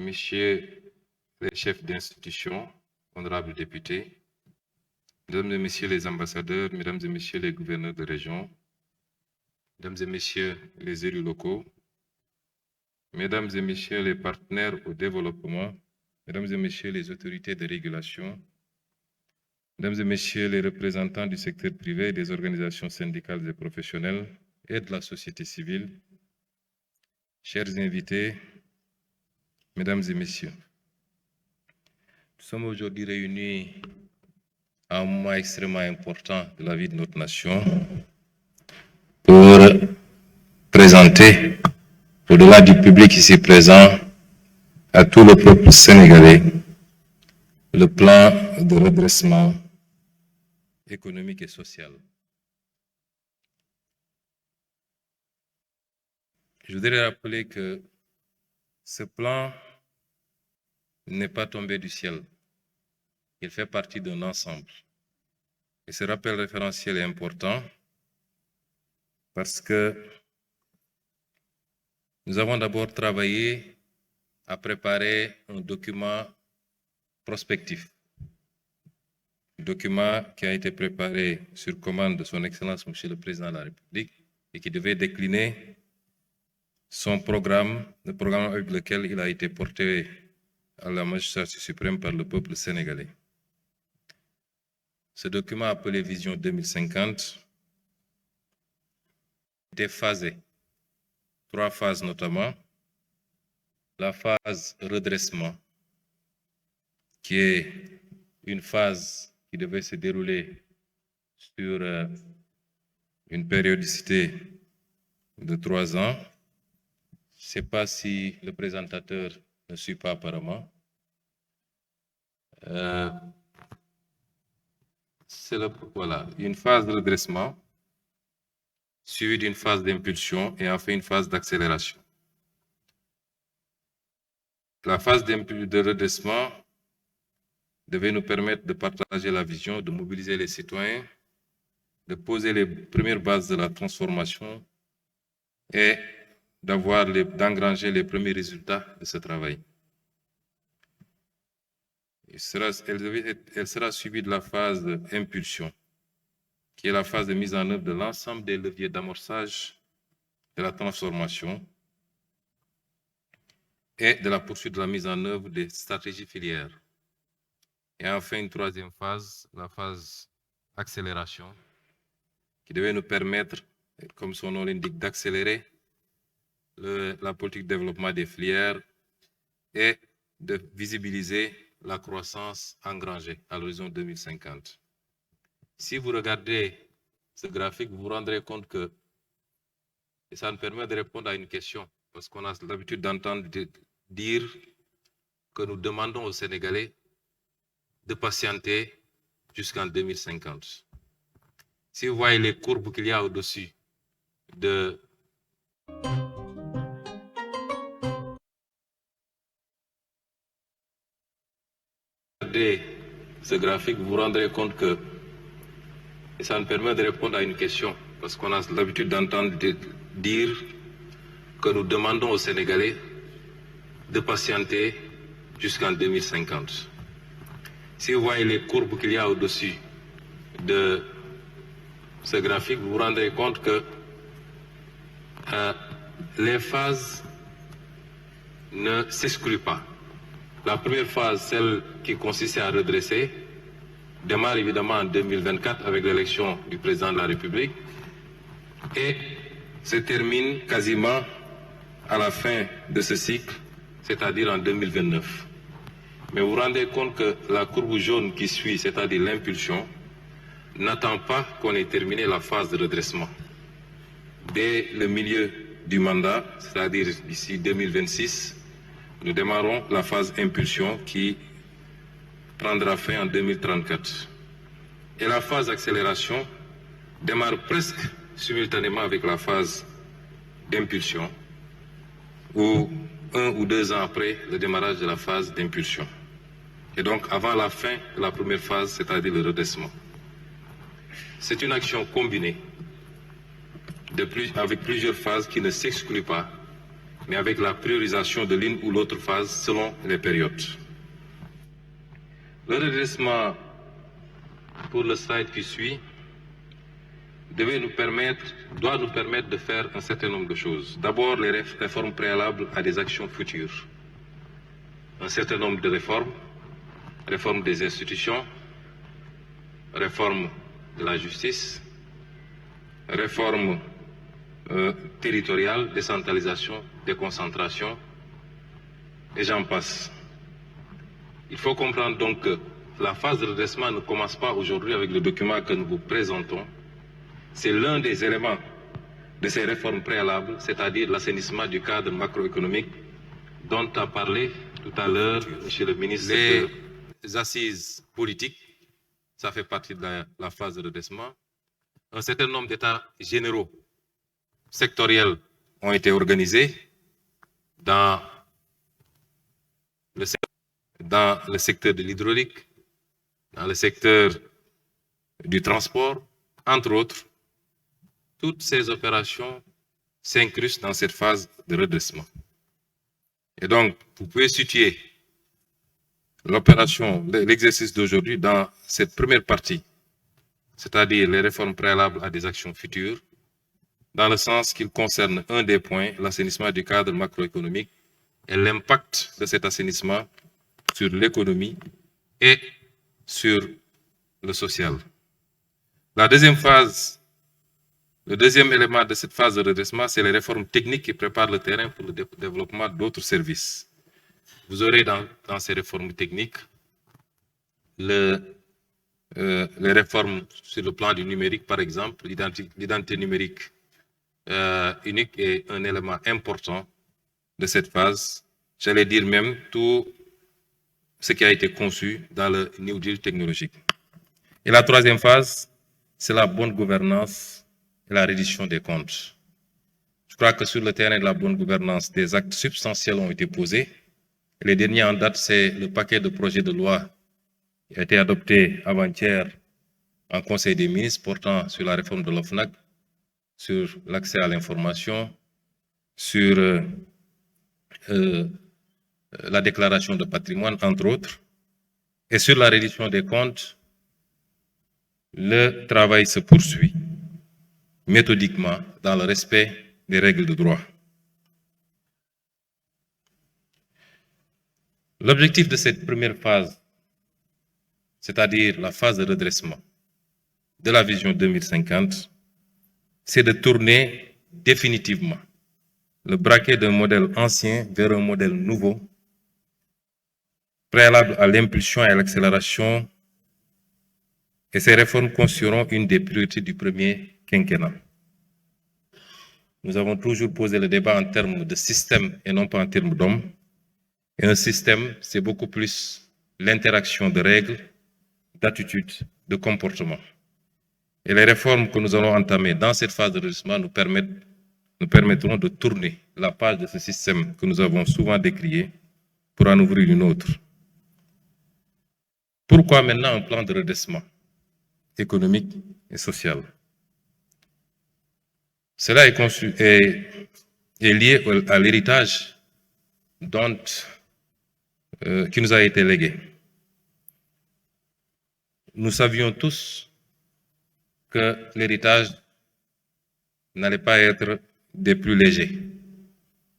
Messieurs les chefs d'institution, honorables députés, Mesdames et Messieurs les ambassadeurs, Mesdames et Messieurs les gouverneurs de région, Mesdames et Messieurs les élus locaux, Mesdames et Messieurs les partenaires au développement, Mesdames et Messieurs les autorités de régulation, Mesdames et Messieurs les représentants du secteur privé, des organisations syndicales et professionnelles et de la société civile, chers invités, Mesdames et Messieurs, nous sommes aujourd'hui réunis à un moment extrêmement important de la vie de notre nation pour présenter, au-delà du public ici présent, à tout le peuple sénégalais, le plan de redressement économique et social. Je voudrais rappeler que ce plan n'est pas tombé du ciel. Il fait partie d'un ensemble. Et ce rappel référentiel est important parce que nous avons d'abord travaillé à préparer un document prospectif. Un document qui a été préparé sur commande de son Excellence Monsieur le Président de la République et qui devait décliner son programme, le programme avec lequel il a été porté à la magistrature suprême par le peuple sénégalais. Ce document appelé Vision 2050 était phasé. 3 phases notamment. La phase redressement, qui est une phase qui devait se dérouler sur une périodicité de 3 ans. Je ne sais pas si le présentateur ne suit pas apparemment. C'est une phase de redressement, suivie d'une phase d'impulsion et enfin une phase d'accélération. La phase de redressement devait nous permettre de partager la vision, de mobiliser les citoyens, de poser les premières bases de la transformation et d'engranger les premiers résultats de ce travail. Elle sera suivie de la phase d'impulsion, qui est la phase de mise en œuvre de l'ensemble des leviers d'amorçage de la transformation et de la poursuite de la mise en œuvre des stratégies filières. Et enfin, une 3e phase, la phase accélération, qui devait nous permettre, comme son nom l'indique, d'accélérer la politique de développement des filières et de visibiliser la croissance engrangée à l'horizon 2050. Si vous regardez ce graphique, vous vous rendrez compte que ça nous permet de répondre à une question, parce qu'on a l'habitude d'entendre dire que nous demandons aux Sénégalais de patienter jusqu'en 2050. Si vous voyez les courbes qu'il y a au-dessus de ce graphique, vous vous rendrez compte que ça nous permet de répondre à une question, parce qu'on a l'habitude d'entendre dire que nous demandons aux Sénégalais de patienter jusqu'en 2050. Si vous voyez les courbes qu'il y a au-dessus de ce graphique, vous vous rendrez compte que les phases ne s'excluent pas. La première phase, celle qui consistait à redresser, démarre évidemment en 2024 avec l'élection du président de la République et se termine quasiment à la fin de ce cycle, c'est-à-dire en 2029. Mais vous vous rendez compte que la courbe jaune qui suit, c'est-à-dire l'impulsion, n'attend pas qu'on ait terminé la phase de redressement. Dès le milieu du mandat, c'est-à-dire d'ici 2026, nous démarrons la phase impulsion qui prendra fin en 2034. Et la phase accélération démarre presque simultanément avec la phase d'impulsion, ou 1 ou 2 ans après le démarrage de la phase d'impulsion. Et donc avant la fin de la première phase, c'est-à-dire le redressement. C'est une action combinée avec plusieurs phases qui ne s'excluent pas, mais avec la priorisation de l'une ou l'autre phase selon les périodes. Le redressement pour le slide qui suit doit nous permettre de faire un certain nombre de choses. D'abord, les réformes préalables à des actions futures. Un certain nombre de réformes, réforme des institutions, réforme de la justice, réforme territoriale, décentralisation, déconcentration, et j'en passe. Il faut comprendre donc que la phase de redressement ne commence pas aujourd'hui avec le document que nous vous présentons. C'est l'un des éléments de ces réformes préalables, c'est-à-dire l'assainissement du cadre macroéconomique dont a parlé tout à l'heure M. le ministre. Les assises politiques, ça fait partie de la phase de redressement. Un certain nombre d'états généraux sectoriels ont été organisés dans le secteur de l'hydraulique, dans le secteur du transport, entre autres. Toutes ces opérations s'incrustent dans cette phase de redressement. Et donc, vous pouvez situer l'opération, l'exercice d'aujourd'hui dans cette première partie, c'est-à-dire les réformes préalables à des actions futures, dans le sens qu'il concerne un des points, l'assainissement du cadre macroéconomique et l'impact de cet assainissement sur l'économie et sur le social. La deuxième phase, le deuxième élément de cette phase de redressement, c'est les réformes techniques qui préparent le terrain pour le développement d'autres services. Vous aurez dans ces réformes techniques les réformes sur le plan du numérique, par exemple. L'identité numérique unique est un élément important de cette phase. J'allais dire même tout ce qui a été conçu dans le New Deal technologique. Et la troisième phase, c'est la bonne gouvernance et la reddition des comptes. Je crois que sur le terrain de la bonne gouvernance, des actes substantiels ont été posés. Les derniers en date, c'est le paquet de projets de loi qui a été adopté avant-hier en Conseil des ministres portant sur la réforme de l'OFNAC, sur l'accès à l'information, sur la déclaration de patrimoine, entre autres. Et sur la reddition des comptes, le travail se poursuit méthodiquement dans le respect des règles de droit. L'objectif de cette première phase, c'est-à-dire la phase de redressement de la vision 2050, c'est de tourner définitivement le braquet d'un modèle ancien vers un modèle nouveau, préalable à l'impulsion et à l'accélération, et ces réformes constitueront une des priorités du premier quinquennat. Nous avons toujours posé le débat en termes de système et non pas en termes d'hommes. Et un système, c'est beaucoup plus l'interaction de règles, d'attitudes, de comportements. Et les réformes que nous allons entamer dans cette phase de redressement nous permettront de tourner la page de ce système que nous avons souvent décrié pour en ouvrir une autre. Pourquoi maintenant un plan de redressement économique et social? Cela est lié à l'héritage qui nous a été légué. Nous savions tous que l'héritage n'allait pas être des plus légers.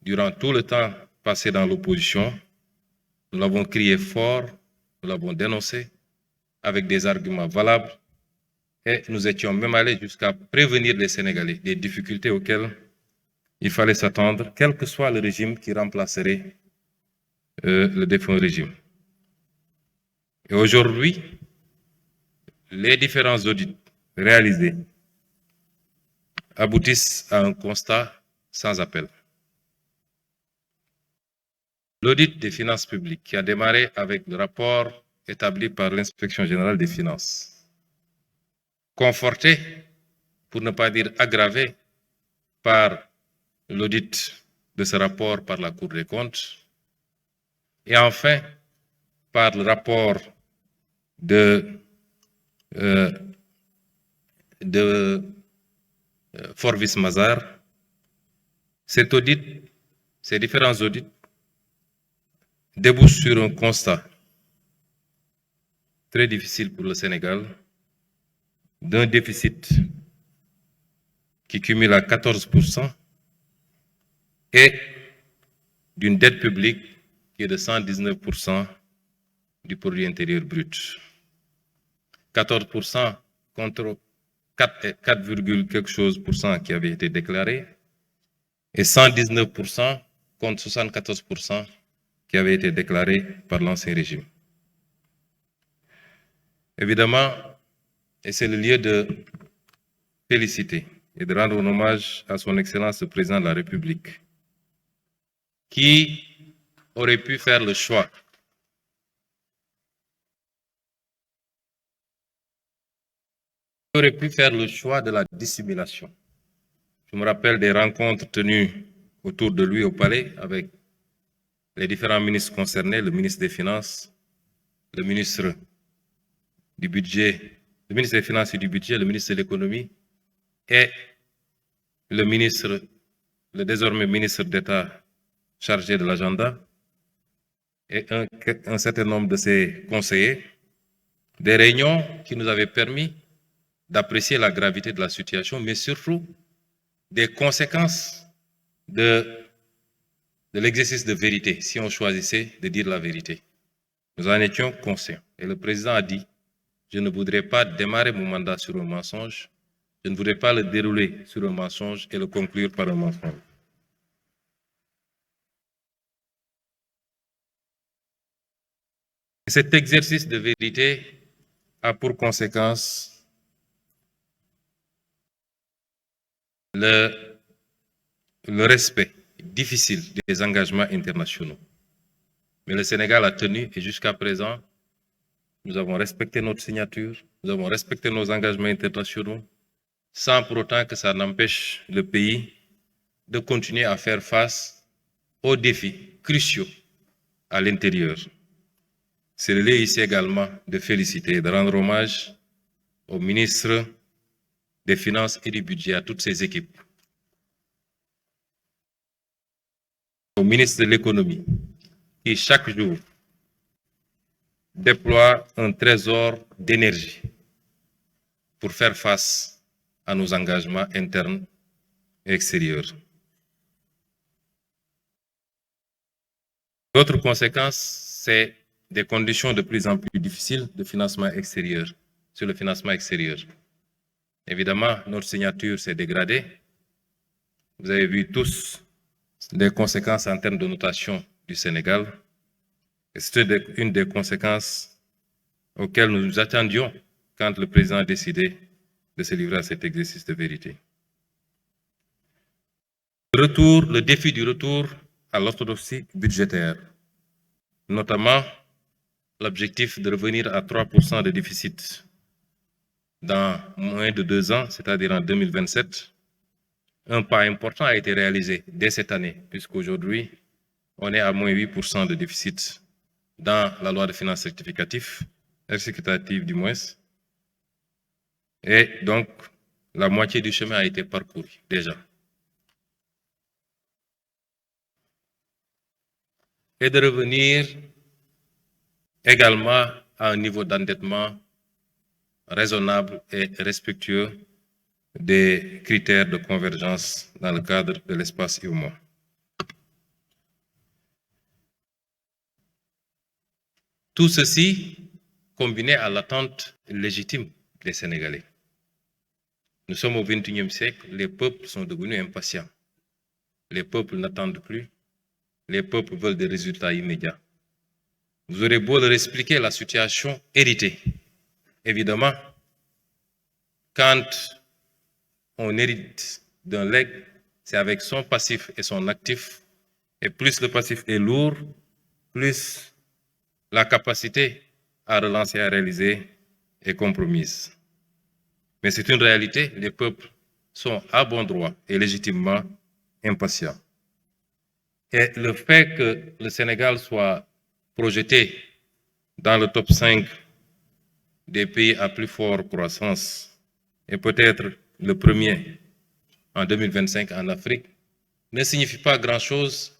Durant tout le temps passé dans l'opposition, nous l'avons crié fort, nous l'avons dénoncé avec des arguments valables et nous étions même allés jusqu'à prévenir les Sénégalais des difficultés auxquelles il fallait s'attendre, quel que soit le régime qui remplacerait le défunt régime. Et aujourd'hui, les différents audits réalisés aboutissent à un constat sans appel. L'audit des finances publiques qui a démarré avec le rapport établi par l'Inspection générale des finances, conforté, pour ne pas dire aggravé, par l'audit de ce rapport par la Cour des comptes, et enfin par le rapport de Forvis Mazars. Cet audit Ces différents audits débouchent sur un constat très difficile pour le Sénégal d'un déficit qui cumule à 14% et d'une dette publique qui est de 119% du produit intérieur brut. 14% contre 4, quelque chose pour cent qui avait été déclaré et 119% contre 74% qui avait été déclaré par l'ancien régime. Évidemment, et c'est le lieu de féliciter et de rendre un hommage à son Excellence le Président de la République, qui aurait pu faire le choix de la dissimulation. Je me rappelle des rencontres tenues autour de lui au palais avec les différents ministres concernés, le ministre des Finances, le ministre du Budget, le ministre des Finances et du Budget, le ministre de l'Économie et le désormais ministre d'État chargé de l'agenda et un certain nombre de ses conseillers, des réunions qui nous avaient permis d'apprécier la gravité de la situation, mais surtout des conséquences de l'exercice de vérité, si on choisissait de dire la vérité. Nous en étions conscients. Et le président a dit, je ne voudrais pas démarrer mon mandat sur un mensonge, je ne voudrais pas le dérouler sur un mensonge et le conclure par un mensonge. Cet exercice de vérité a pour conséquence le respect difficile des engagements internationaux. Mais le Sénégal a tenu et jusqu'à présent, nous avons respecté notre signature, nous avons respecté nos engagements internationaux, sans pour autant que ça n'empêche le pays de continuer à faire face aux défis cruciaux à l'intérieur. C'est le lieu ici également de féliciter et de rendre hommage au ministre des Finances et du Budget, à toutes ses équipes, au ministre de l'Économie, qui chaque jour déploie un trésor d'énergie pour faire face à nos engagements internes et extérieurs. L'autre conséquence, c'est des conditions de plus en plus difficiles de financement extérieur, sur le financement extérieur. Évidemment, notre signature s'est dégradée. Vous avez vu tous les conséquences en termes de notation du Sénégal. Et c'était une des conséquences auxquelles nous nous attendions quand le président a décidé de se livrer à cet exercice de vérité. Le défi du retour à l'orthodoxie budgétaire, notamment l'objectif de revenir à 3% de déficit dans moins de 2 ans, c'est-à-dire en 2027, un pas important a été réalisé dès cette année, puisqu'aujourd'hui, on est à moins 8% de déficit dans la loi de finances rectificative du moins. Et donc, la moitié du chemin a été parcouru déjà. Et de revenir également à un niveau d'endettement raisonnable et respectueux des critères de convergence dans le cadre de l'espace UEMOA. Tout ceci combiné à l'attente légitime des Sénégalais. Nous sommes au XXIe siècle, les peuples sont devenus impatients. Les peuples n'attendent plus, les peuples veulent des résultats immédiats. Vous aurez beau leur expliquer la situation héritée. Évidemment, quand on hérite d'un legs, c'est avec son passif et son actif, et plus le passif est lourd, plus la capacité à relancer, à réaliser est compromise. Mais c'est une réalité, les peuples sont à bon droit et légitimement impatients. Et le fait que le Sénégal soit projeté dans le top 5 des pays à plus forte croissance et peut-être le premier en 2025 en Afrique ne signifie pas grand-chose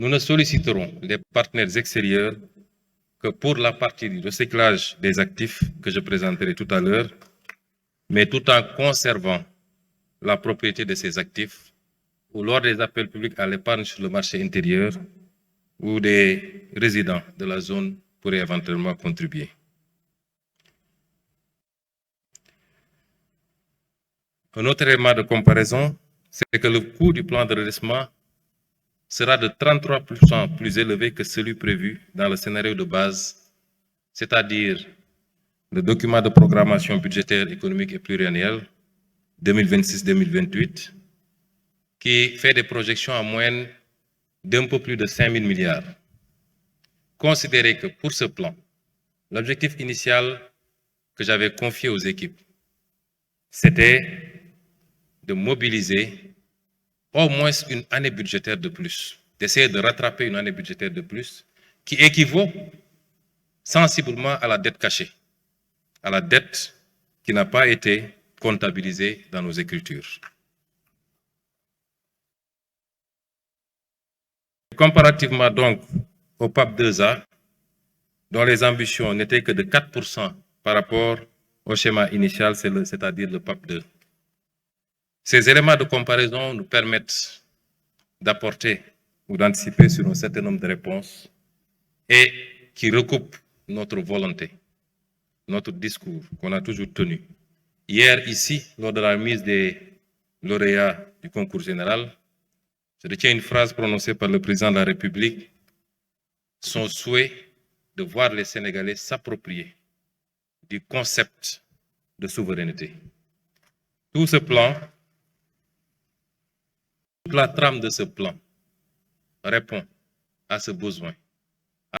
nous ne solliciterons les partenaires extérieurs que pour la partie du recyclage des actifs que je présenterai tout à l'heure, mais tout en conservant la propriété de ces actifs ou lors des appels publics à l'épargne sur le marché intérieur où des résidents de la zone pourraient éventuellement contribuer. Un autre élément de comparaison, c'est que le coût du plan de redressement sera de 33% plus élevé que celui prévu dans le scénario de base, c'est-à-dire le document de programmation budgétaire économique et pluriannuel 2026-2028, qui fait des projections en moyenne d'un peu plus de 5 000 milliards. Considérez que pour ce plan, l'objectif initial que j'avais confié aux équipes, c'était de mobiliser au moins une année budgétaire de plus, d'essayer de rattraper une année budgétaire de plus, qui équivaut sensiblement à la dette cachée, à la dette qui n'a pas été comptabilisée dans nos écritures. Comparativement donc au PAP 2A, dont les ambitions n'étaient que de 4% par rapport au schéma initial, c'est-à-dire le PAP 2. Ces éléments de comparaison nous permettent d'apporter ou d'anticiper sur un certain nombre de réponses et qui recoupent notre volonté, notre discours qu'on a toujours tenu. Hier, ici, lors de la remise des lauréats du concours général, je retiens une phrase prononcée par le président de la République, son souhait de voir les Sénégalais s'approprier du concept de souveraineté. Tout ce plan, toute la trame de ce plan répond à ce besoin,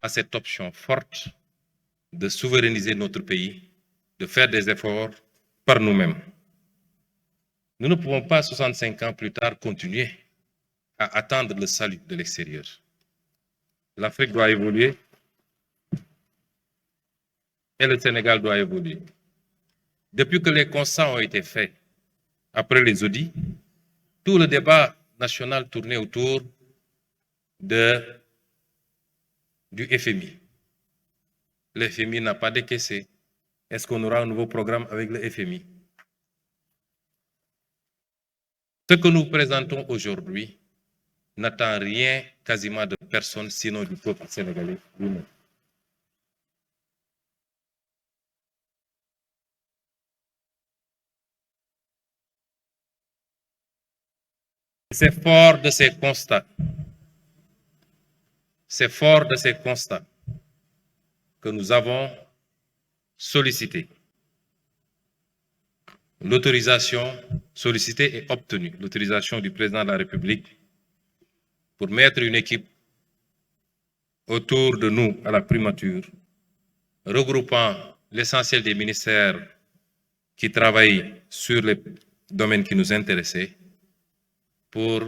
à cette option forte de souverainiser notre pays, de faire des efforts par nous-mêmes. Nous ne pouvons pas, 65 ans plus tard, continuer à attendre le salut de l'extérieur. L'Afrique doit évoluer et le Sénégal doit évoluer. Depuis que les constats ont été faits après les audits, tout le débat national tournait autour du FMI. Le FMI n'a pas décaissé. Est-ce qu'on aura un nouveau programme avec le FMI? Ce que nous présentons aujourd'hui n'attend rien quasiment de personne, sinon du peuple sénégalais lui-même. C'est fort de ces constats. C'est fort de ces constats que nous avons sollicité l'autorisation, sollicitée et obtenue, l'autorisation du président de la République pour mettre une équipe autour de nous à la primature, regroupant l'essentiel des ministères qui travaillent sur les domaines qui nous intéressaient pour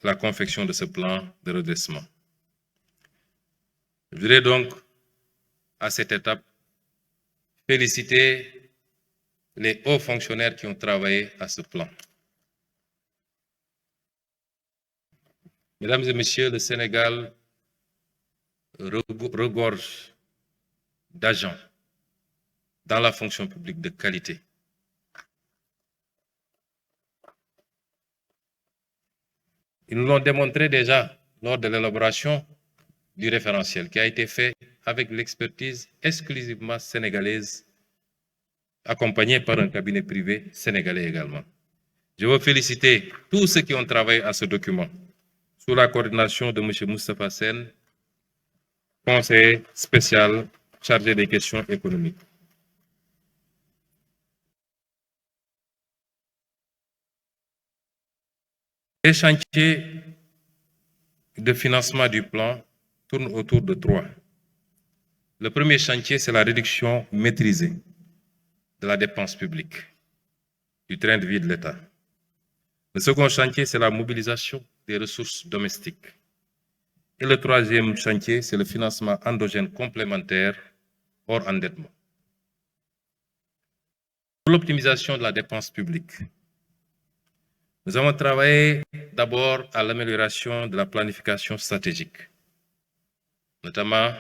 la confection de ce plan de redressement. Je voudrais donc, à cette étape, féliciter les hauts fonctionnaires qui ont travaillé à ce plan. Mesdames et messieurs, le Sénégal regorge d'agents dans la fonction publique de qualité. Ils nous l'ont démontré déjà lors de l'élaboration du référentiel qui a été fait avec l'expertise exclusivement sénégalaise, accompagnée par un cabinet privé sénégalais également. Je veux féliciter tous ceux qui ont travaillé à ce document, sous la coordination de M. Moustapha Sen, conseiller spécial chargé des questions économiques. Les chantiers de financement du plan tournent autour de 3. Le premier chantier, c'est la réduction maîtrisée de la dépense publique, du train de vie de l'État. Le second chantier, c'est la mobilisation des ressources domestiques. Et le troisième chantier, c'est le financement endogène complémentaire hors endettement. Pour l'optimisation de la dépense publique, nous avons travaillé d'abord à l'amélioration de la planification stratégique. notamment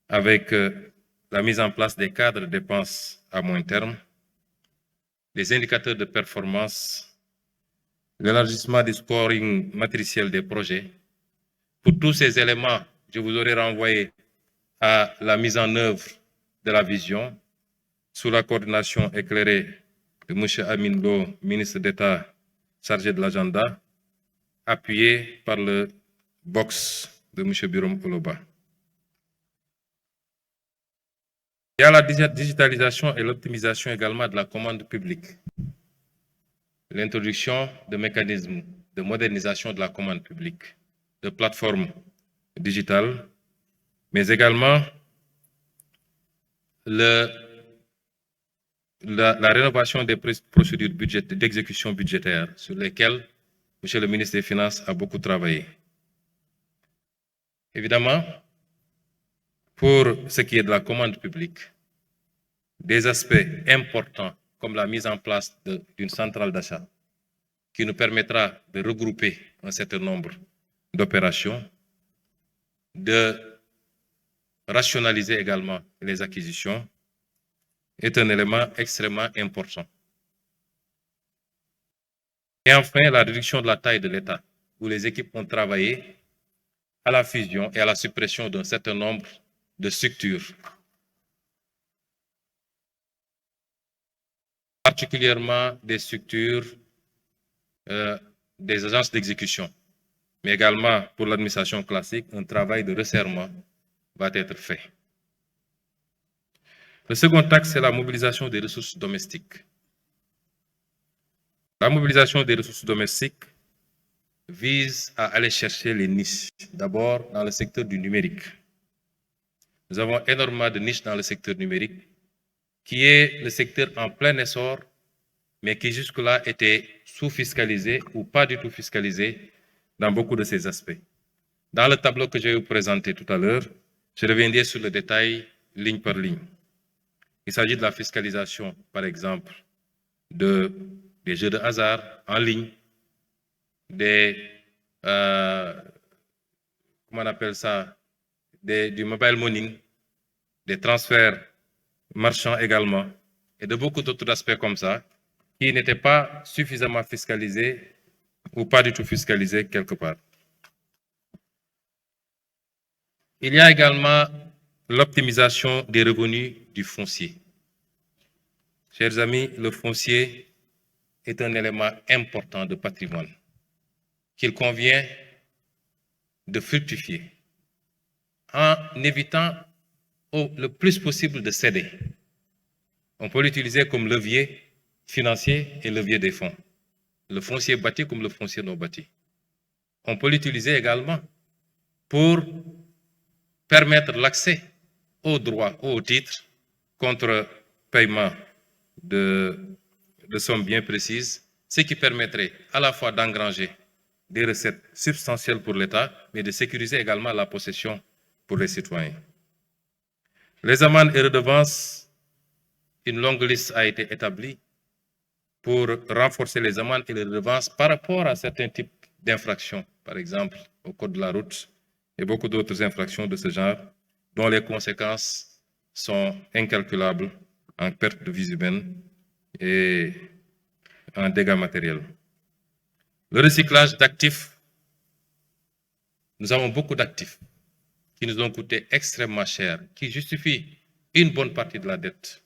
avec la mise en place des cadres de dépenses à moyen terme, les indicateurs de performance, l'élargissement du scoring matriciel des projets. Pour tous ces éléments, je vous aurais renvoyé à la mise en œuvre de la vision sous la coordination éclairée de M. Amin Lo, ministre d'État chargé de l'agenda, appuyé par le box de M. Birom Oloba. Il y a la digitalisation et l'optimisation également de la commande publique. L'introduction de mécanismes de modernisation de la commande publique, de plateformes digitales, mais également la rénovation des procédures d'exécution budgétaire sur lesquelles M. le ministre des Finances a beaucoup travaillé. Évidemment, pour ce qui est de la commande publique, des aspects importants comme la mise en place d'une centrale d'achat qui nous permettra de regrouper un certain nombre d'opérations, de rationaliser également les acquisitions, est un élément extrêmement important. Et enfin, la réduction de la taille de l'État, où les équipes ont travaillé à la fusion et à la suppression d'un certain nombre de structures, particulièrement des structures des agences d'exécution, mais également pour l'administration classique, un travail de resserrement va être fait. Le second axe, c'est la mobilisation des ressources domestiques. La mobilisation des ressources domestiques vise à aller chercher les niches, d'abord dans le secteur du numérique. Nous avons énormément de niches dans le secteur numérique, qui est le secteur en plein essor, mais qui jusque-là était sous-fiscalisé ou pas du tout fiscalisé dans beaucoup de ces aspects. Dans le tableau que je vais vous présenter tout à l'heure, je reviendrai sur le détail ligne par ligne. Il s'agit de la fiscalisation, par exemple, des jeux de hasard en ligne, comment on appelle ça, du mobile money, des transferts marchands également, et de beaucoup d'autres aspects comme ça, qui n'étaient pas suffisamment fiscalisés ou pas du tout fiscalisés quelque part. Il y a également l'optimisation des revenus du foncier. Chers amis, le foncier est un élément important de patrimoine qu'il convient de fructifier en évitant le plus possible de céder. On peut l'utiliser comme levier financier et levier des fonds. Le foncier bâti comme le foncier non bâti. On peut l'utiliser également pour permettre l'accès aux droits, aux titres, contre paiement de sommes bien précises, ce qui permettrait à la fois d'engranger des recettes substantielles pour l'État, mais de sécuriser également la possession pour les citoyens. Les amendes et redevances, une longue liste a été établie pour renforcer les amendes et les redevances par rapport à certains types d'infractions, par exemple au code de la route et beaucoup d'autres infractions de ce genre, dont les conséquences sont incalculables en perte de vies humaines et en dégâts matériels. Le recyclage d'actifs, nous avons beaucoup d'actifs qui nous ont coûté extrêmement cher, qui justifient une bonne partie de la dette.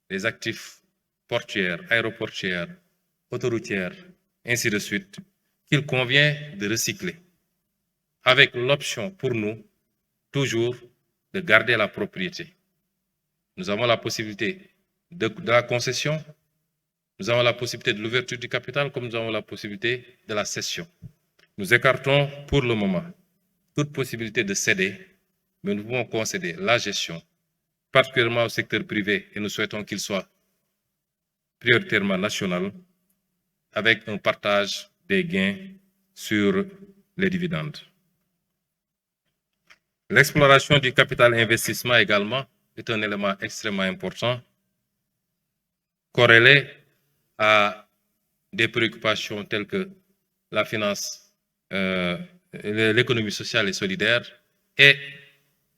Les actifs portuaires, aéroportuaires, autoroutières, ainsi de suite, qu'il convient de recycler, avec l'option pour nous, toujours, de garder la propriété. Nous avons la possibilité de la concession, nous avons la possibilité de l'ouverture du capital, comme nous avons la possibilité de la cession. Nous écartons pour le moment toute possibilité de céder, mais nous pouvons concéder la gestion, particulièrement au secteur privé, et nous souhaitons qu'il soit prioritairement national, avec un partage des gains sur les dividendes. L'exploration du capital investissement également est un élément extrêmement important, corrélé à des préoccupations telles que la finance, l'économie sociale et solidaire et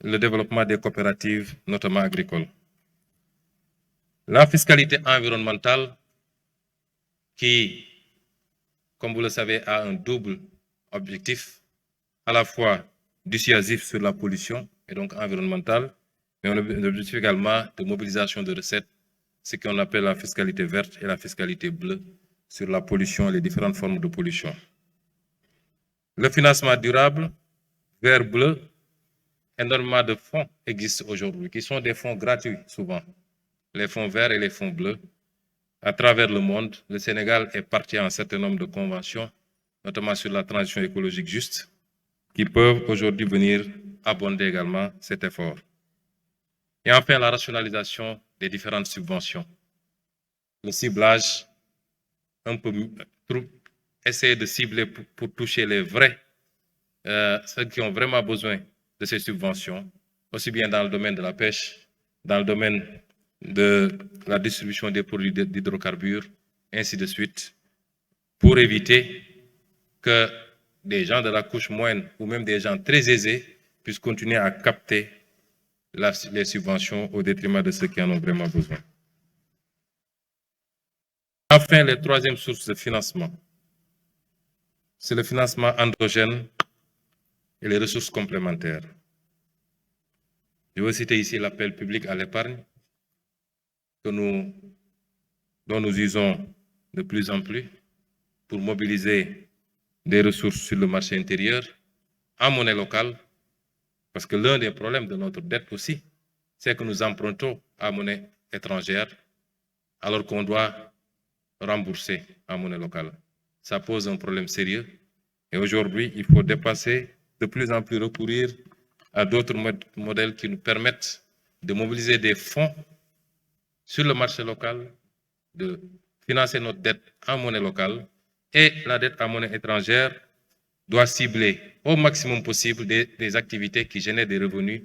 le développement des coopératives, notamment agricoles. La fiscalité environnementale qui, comme vous le savez, a un double objectif, à la fois dissuasif sur la pollution et donc environnementale, mais un objectif également de mobilisation de recettes, ce qu'on appelle la fiscalité verte et la fiscalité bleue sur la pollution et les différentes formes de pollution. Le financement durable, vert bleu, énormément de fonds existent aujourd'hui, qui sont des fonds gratuits souvent, les fonds verts et les fonds bleus. À travers le monde, le Sénégal est parti à un certain nombre de conventions, notamment sur la transition écologique juste, qui peuvent aujourd'hui venir abonder également cet effort. Et enfin, la rationalisation des différentes subventions. Le ciblage, un peu essayer de cibler pour toucher les vrais, ceux qui ont vraiment besoin de ces subventions, aussi bien dans le domaine de la pêche, dans le domaine de la distribution des produits d'hydrocarbures, ainsi de suite, pour éviter que des gens de la couche moyenne ou même des gens très aisés puissent continuer à capter les subventions au détriment de ceux qui en ont vraiment besoin. Enfin, les troisièmes sources de financement, c'est le financement endogène et les ressources complémentaires. Je veux citer ici l'appel public à l'épargne dont nous usons de plus en plus pour mobiliser des ressources sur le marché intérieur en monnaie locale, parce que l'un des problèmes de notre dette aussi, c'est que nous empruntons à monnaie étrangère alors qu'on doit rembourser en monnaie locale. Ça pose un problème sérieux et aujourd'hui, il faut dépasser de plus en plus recourir à d'autres modèles qui nous permettent de mobiliser des fonds sur le marché local, de financer notre dette en monnaie locale, et la dette en monnaie étrangère doit cibler au maximum possible des activités qui génèrent des revenus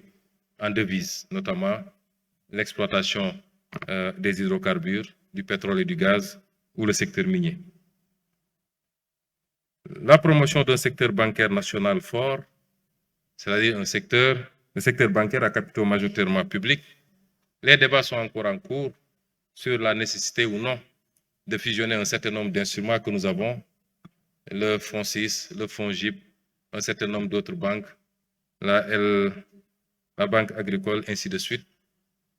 en devises, notamment l'exploitation des hydrocarbures, du pétrole et du gaz, ou le secteur minier. La promotion d'un secteur bancaire national fort, c'est-à-dire le secteur bancaire à capitaux majoritairement publics. Les débats sont encore en cours sur la nécessité ou non de fusionner un certain nombre d'instruments que nous avons, le fonds 6, le fonds GIP, un certain nombre d'autres banques, la banque agricole, ainsi de suite,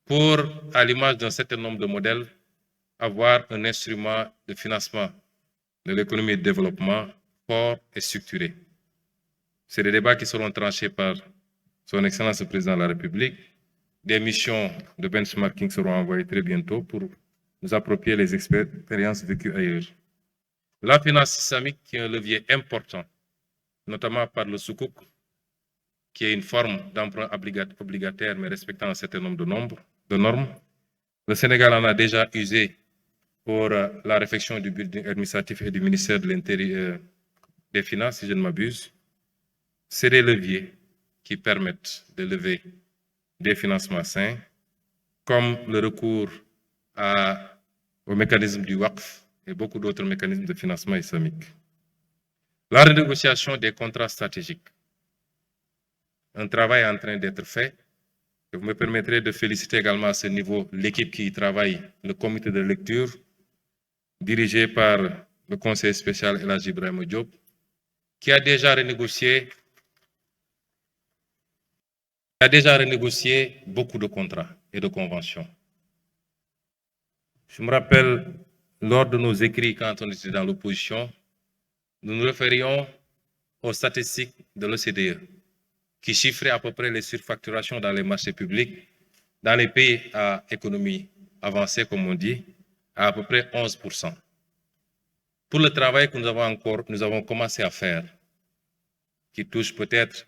pour, à l'image d'un certain nombre de modèles, avoir un instrument de financement de l'économie et de développement fort et structuré. C'est des débats qui seront tranchés par son Excellence le Président de la République. Des missions de benchmarking seront envoyées très bientôt pour nous approprier les expériences vécues ailleurs. La finance islamique qui est un levier important, notamment par le soukouk, qui est une forme d'emprunt obligataire mais respectant un certain nombre de normes. Le Sénégal en a déjà usé pour la réflexion du building administratif et du ministère de l'Intérieur des Finances, si je ne m'abuse. C'est des leviers qui permettent de lever des financements sains, comme le recours au mécanisme du WACF et beaucoup d'autres mécanismes de financement islamique. La renégociation des contrats stratégiques. Un travail est en train d'être fait. Et vous me permettrez de féliciter également à ce niveau l'équipe qui y travaille, le comité de lecture, dirigé par le conseiller spécial El Hadji Ibrahima Diop, qui a déjà renégocié beaucoup de contrats et de conventions. Je me rappelle, lors de nos écrits, quand on était dans l'opposition, nous nous référions aux statistiques de l'OCDE, qui chiffrait à peu près les surfacturations dans les marchés publics, dans les pays à économie avancée, comme on dit, à peu près 11%. Pour le travail que nous avons commencé à faire, qui touche peut-être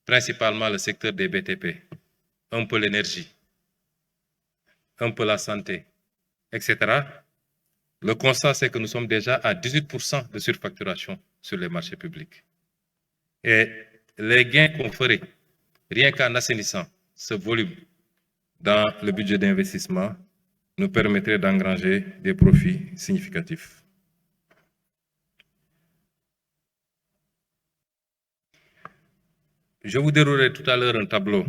principalement le secteur des BTP, un peu l'énergie, un peu la santé, etc., le constat, c'est que nous sommes déjà à 18% de surfacturation sur les marchés publics. Et les gains qu'on ferait, rien qu'en assainissant ce volume dans le budget d'investissement, nous permettrait d'engranger des profits significatifs. Je vous déroulerai tout à l'heure un tableau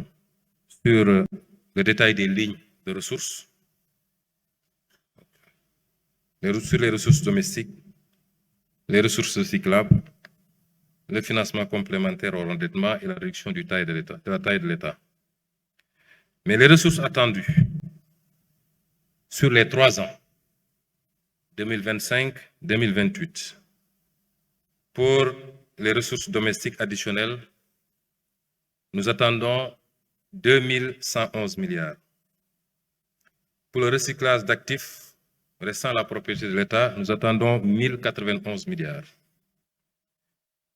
sur le détail des lignes de ressources, sur les ressources domestiques, les ressources recyclables, le financement complémentaire au endettement et la réduction de la taille de l'État. Mais les ressources attendues sur les 3 ans, 2025-2028, pour les ressources domestiques additionnelles, nous attendons 2111 milliards. Pour le recyclage d'actifs restant à la propriété de l'État, nous attendons 1091 milliards.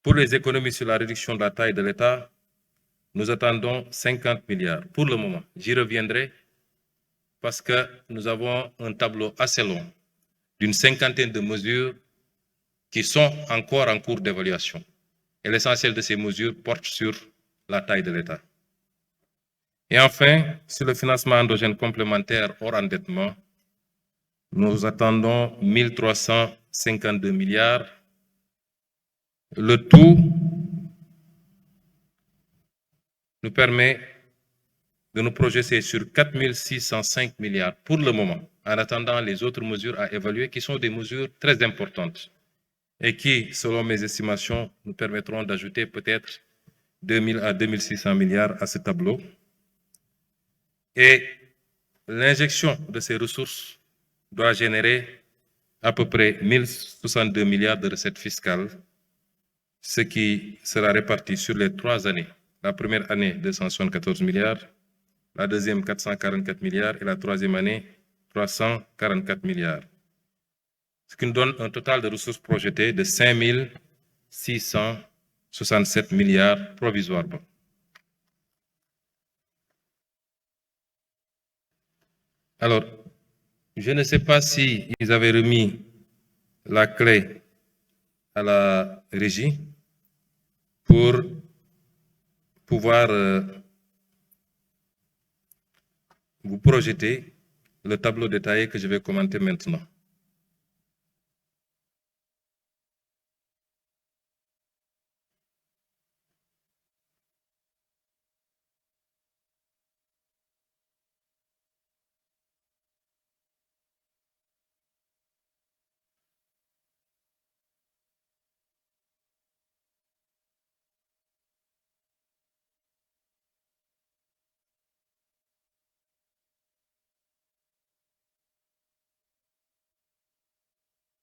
Pour les économies sur la réduction de la taille de l'État, nous attendons 50 milliards. Pour le moment, j'y reviendrai parce que nous avons un tableau assez long d'une 50aine de mesures qui sont encore en cours d'évaluation. Et l'essentiel de ces mesures porte sur la taille de l'État. Et enfin, sur le financement endogène complémentaire hors endettement, nous attendons 1352 milliards. Le tout nous permet de nous projeter sur 4605 milliards pour le moment, en attendant les autres mesures à évaluer, qui sont des mesures très importantes et qui, selon mes estimations, nous permettront d'ajouter peut-être 2000 à 2600 milliards à ce tableau. Et l'injection de ces ressources doit générer à peu près 1062 milliards de recettes fiscales, ce qui sera réparti sur les 3 années. La première année, 274 milliards, la deuxième, 444 milliards et la troisième année, 344 milliards. Ce qui nous donne un total de ressources projetées de 5667 milliards provisoirement. Alors, je ne sais pas si ils avaient remis la clé à la régie pour pouvoir vous projeter le tableau détaillé que je vais commenter maintenant.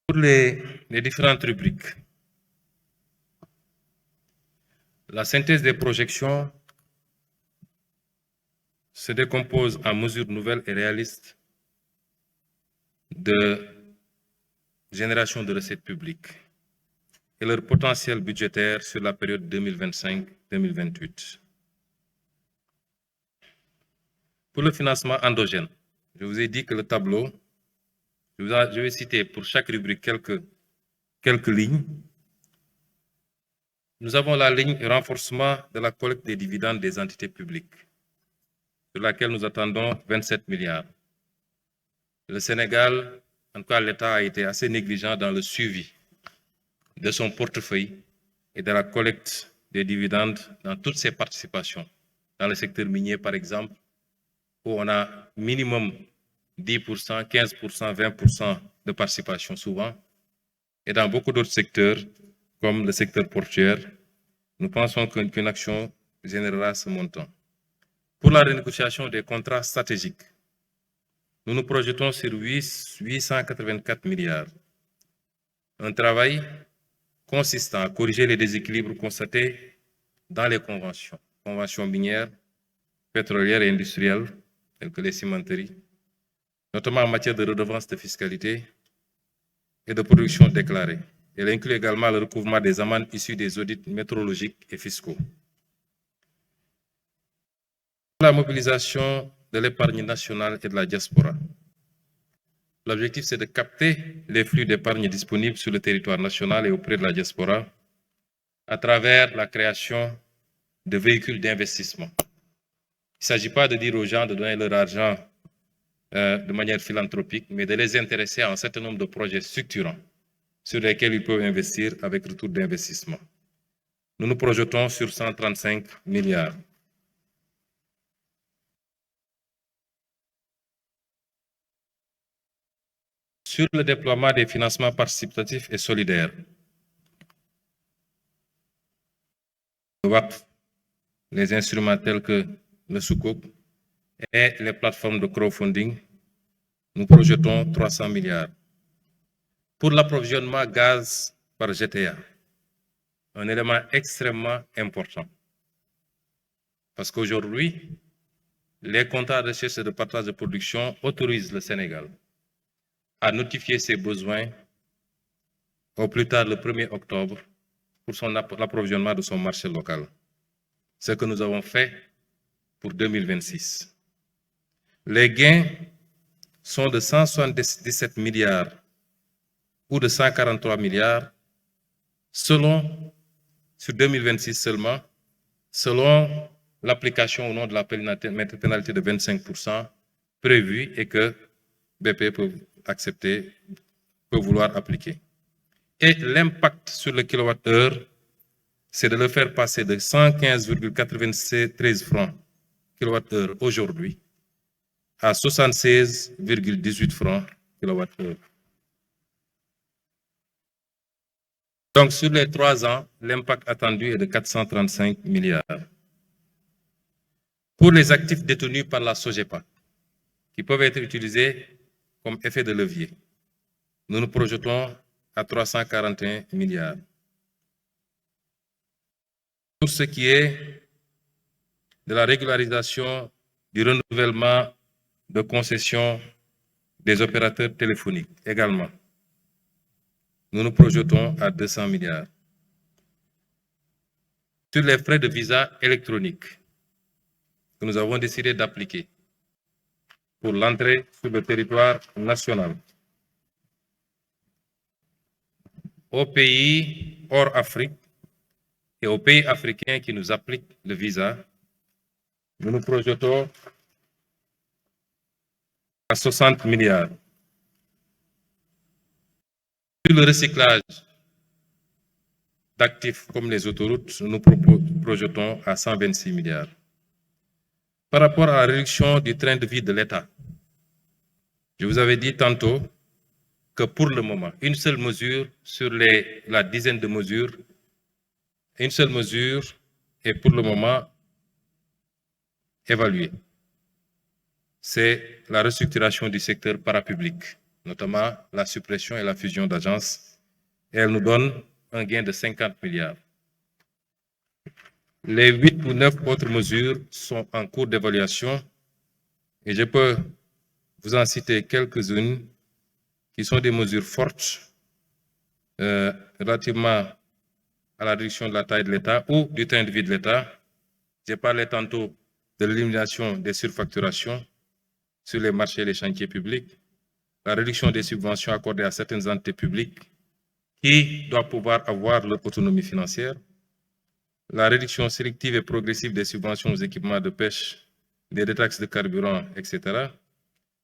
Pour les différentes rubriques, la synthèse des projections se décompose en mesures nouvelles et réalistes de génération de recettes publiques et leur potentiel budgétaire sur la période 2025-2028. Pour le financement endogène, je vous ai dit que le tableau, je vais citer pour chaque rubrique quelques lignes. Nous avons la ligne renforcement de la collecte des dividendes des entités publiques, sur laquelle nous attendons 27 milliards. Le Sénégal, en tout cas l'État, a été assez négligent dans le suivi de son portefeuille et de la collecte des dividendes dans toutes ses participations. Dans le secteur minier, par exemple, où on a minimum 10%, 15%, 20% de participation souvent. Et dans beaucoup d'autres secteurs, comme le secteur portuaire, nous pensons qu'une action générera ce montant. Pour la renégociation des contrats stratégiques, nous nous projetons sur 884 milliards. Un travail consistant à corriger les déséquilibres constatés dans les conventions minières, pétrolières et industrielles, telles que les cimenteries, notamment en matière de redevances de fiscalité et de production déclarée. Elle inclut également le recouvrement des amendes issues des audits métrologiques et fiscaux. La mobilisation de l'épargne nationale et de la diaspora. L'objectif, c'est de capter les flux d'épargne disponibles sur le territoire national et auprès de la diaspora à travers la création de véhicules d'investissement. Il ne s'agit pas de dire aux gens de donner leur argent de manière philanthropique, mais de les intéresser à un certain nombre de projets structurants sur lesquels ils peuvent investir avec retour d'investissement. Nous nous projetons sur 135 milliards. Sur le déploiement des financements participatifs et solidaires, le WACF, les instruments tels que le Sukuk et les plateformes de crowdfunding, nous projetons 300 milliards. Pour l'approvisionnement gaz par GTA, un élément extrêmement important. Parce qu'aujourd'hui, les contrats de recherche et de partage de production autorisent le Sénégal à notifier ses besoins au plus tard le 1er octobre pour l'approvisionnement de son marché local. Ce que nous avons fait pour 2026. Les gains sont de 177 milliards ou de 143 milliards selon, sur 2026 seulement, selon l'application au nom de la pénalité de 25% prévue et que BP peut accepter, peut vouloir appliquer. Et l'impact sur le kilowattheure, c'est de le faire passer de 115,93 francs kilowattheure aujourd'hui à 76,18 francs kilowattheure. Donc, sur les 3 ans, l'impact attendu est de 435 milliards. Pour les actifs détenus par la SOGEPA, qui peuvent être utilisés comme effet de levier, nous nous projetons à 341 milliards. Pour ce qui est de la régularisation du renouvellement de concessions des opérateurs téléphoniques également, nous nous projetons à 200 milliards. Sur les frais de visa électronique que nous avons décidé d'appliquer pour l'entrée sur le territoire national aux pays hors Afrique et aux pays africains qui nous appliquent le visa, nous nous projetons à 60 milliards. Sur le recyclage d'actifs comme les autoroutes, nous projetons à 126 milliards. Par rapport à la réduction du train de vie de l'État, je vous avais dit tantôt que pour le moment, une seule mesure sur la dizaine de mesures, une seule mesure est pour le moment évaluée. C'est la restructuration du secteur parapublic, notamment la suppression et la fusion d'agences. Et elle nous donne un gain de 50 milliards. Les 8 ou 9 autres mesures sont en cours d'évaluation et je peux vous en citer quelques-unes qui sont des mesures fortes relativement à la réduction de la taille de l'État ou du train de vie de l'État. J'ai parlé tantôt de l'élimination des surfacturations sur les marchés et les chantiers publics, la réduction des subventions accordées à certaines entités publiques qui doivent pouvoir avoir leur autonomie financière, la réduction sélective et progressive des subventions aux équipements de pêche, des détaxes de carburant, etc.,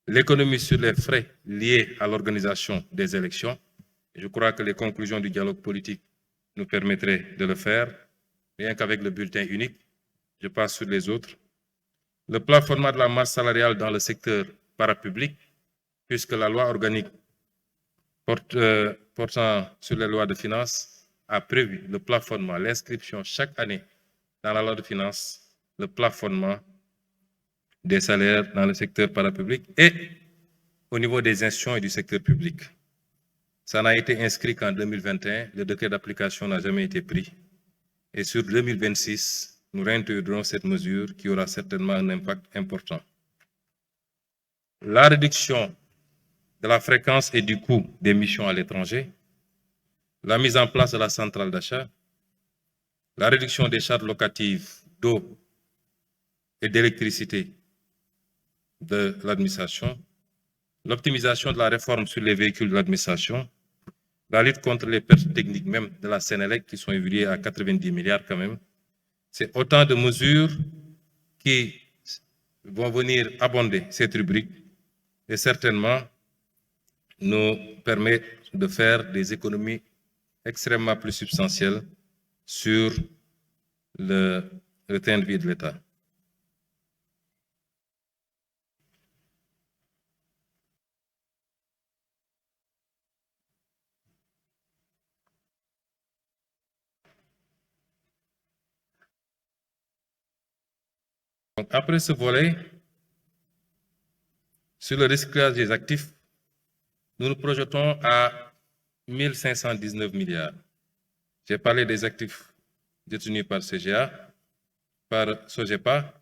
l'économie sur les frais liés à l'organisation des élections. Je crois que les conclusions du dialogue politique nous permettraient de le faire, rien qu'avec le bulletin unique. Je passe sur les autres. Le plafonnement de la masse salariale dans le secteur parapublic, puisque la loi organique portant sur les lois de finances a prévu le plafonnement, l'inscription chaque année dans la loi de finances, le plafonnement des salaires dans le secteur parapublic et au niveau des institutions et du secteur public. Ça n'a été inscrit qu'en 2021, le décret d'application n'a jamais été pris. Et sur 2026, nous réintégrerons cette mesure qui aura certainement un impact important. La réduction de la fréquence et du coût des missions à l'étranger, la mise en place de la centrale d'achat, la réduction des charges locatives d'eau et d'électricité de l'administration, l'optimisation de la réforme sur les véhicules de l'administration, la lutte contre les pertes techniques même de la Sénélec qui sont évaluées à 90 milliards quand même. C'est autant de mesures qui vont venir abonder cette rubrique et certainement nous permettre de faire des économies extrêmement plus substantielles sur le train de vie de l'État. Donc, après ce volet, sur le recyclage des actifs, nous nous projetons à 1519 milliards. J'ai parlé des actifs détenus par CGA, par SOGEPA.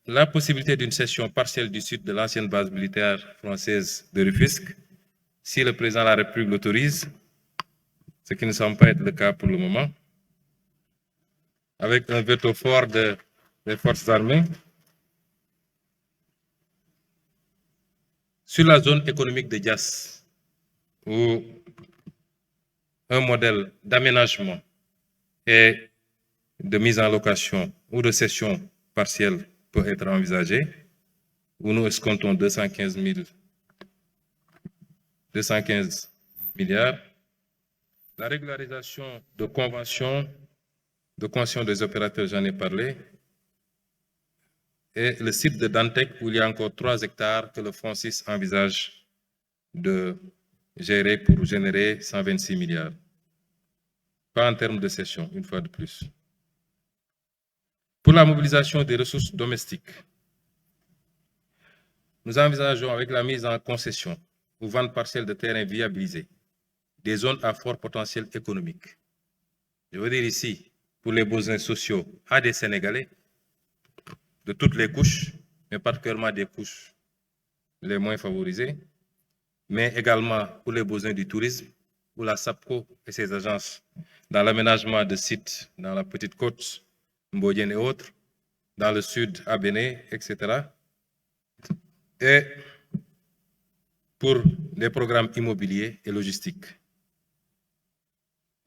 La possibilité d'une cession partielle du site de l'ancienne base militaire française de Rufisque, si le président de la République l'autorise, ce qui ne semble pas être le cas pour le moment, avec un veto fort des forces armées. Sur la zone économique de Diass, où un modèle d'aménagement et de mise en location ou de cession partielle peut être envisagé, où nous escomptons 215 milliards. La régularisation de conventions des opérateurs, j'en ai parlé, et le site de Dantec, où il y a encore 3 hectares que le FONSIS envisage de gérer pour générer 126 milliards. Pas en termes de cession, une fois de plus. Pour la mobilisation des ressources domestiques, nous envisageons avec la mise en concession ou vente partielle de terrains viabilisés des zones à fort potentiel économique. Je veux dire ici, pour les besoins sociaux à des Sénégalais de toutes les couches, mais particulièrement des couches les moins favorisées, mais également pour les besoins du tourisme, où la SAPCO et ses agences dans l'aménagement de sites dans la Petite Côte, Mbodienne et autres, dans le sud, à Béné, etc. Et pour les programmes immobiliers et logistiques.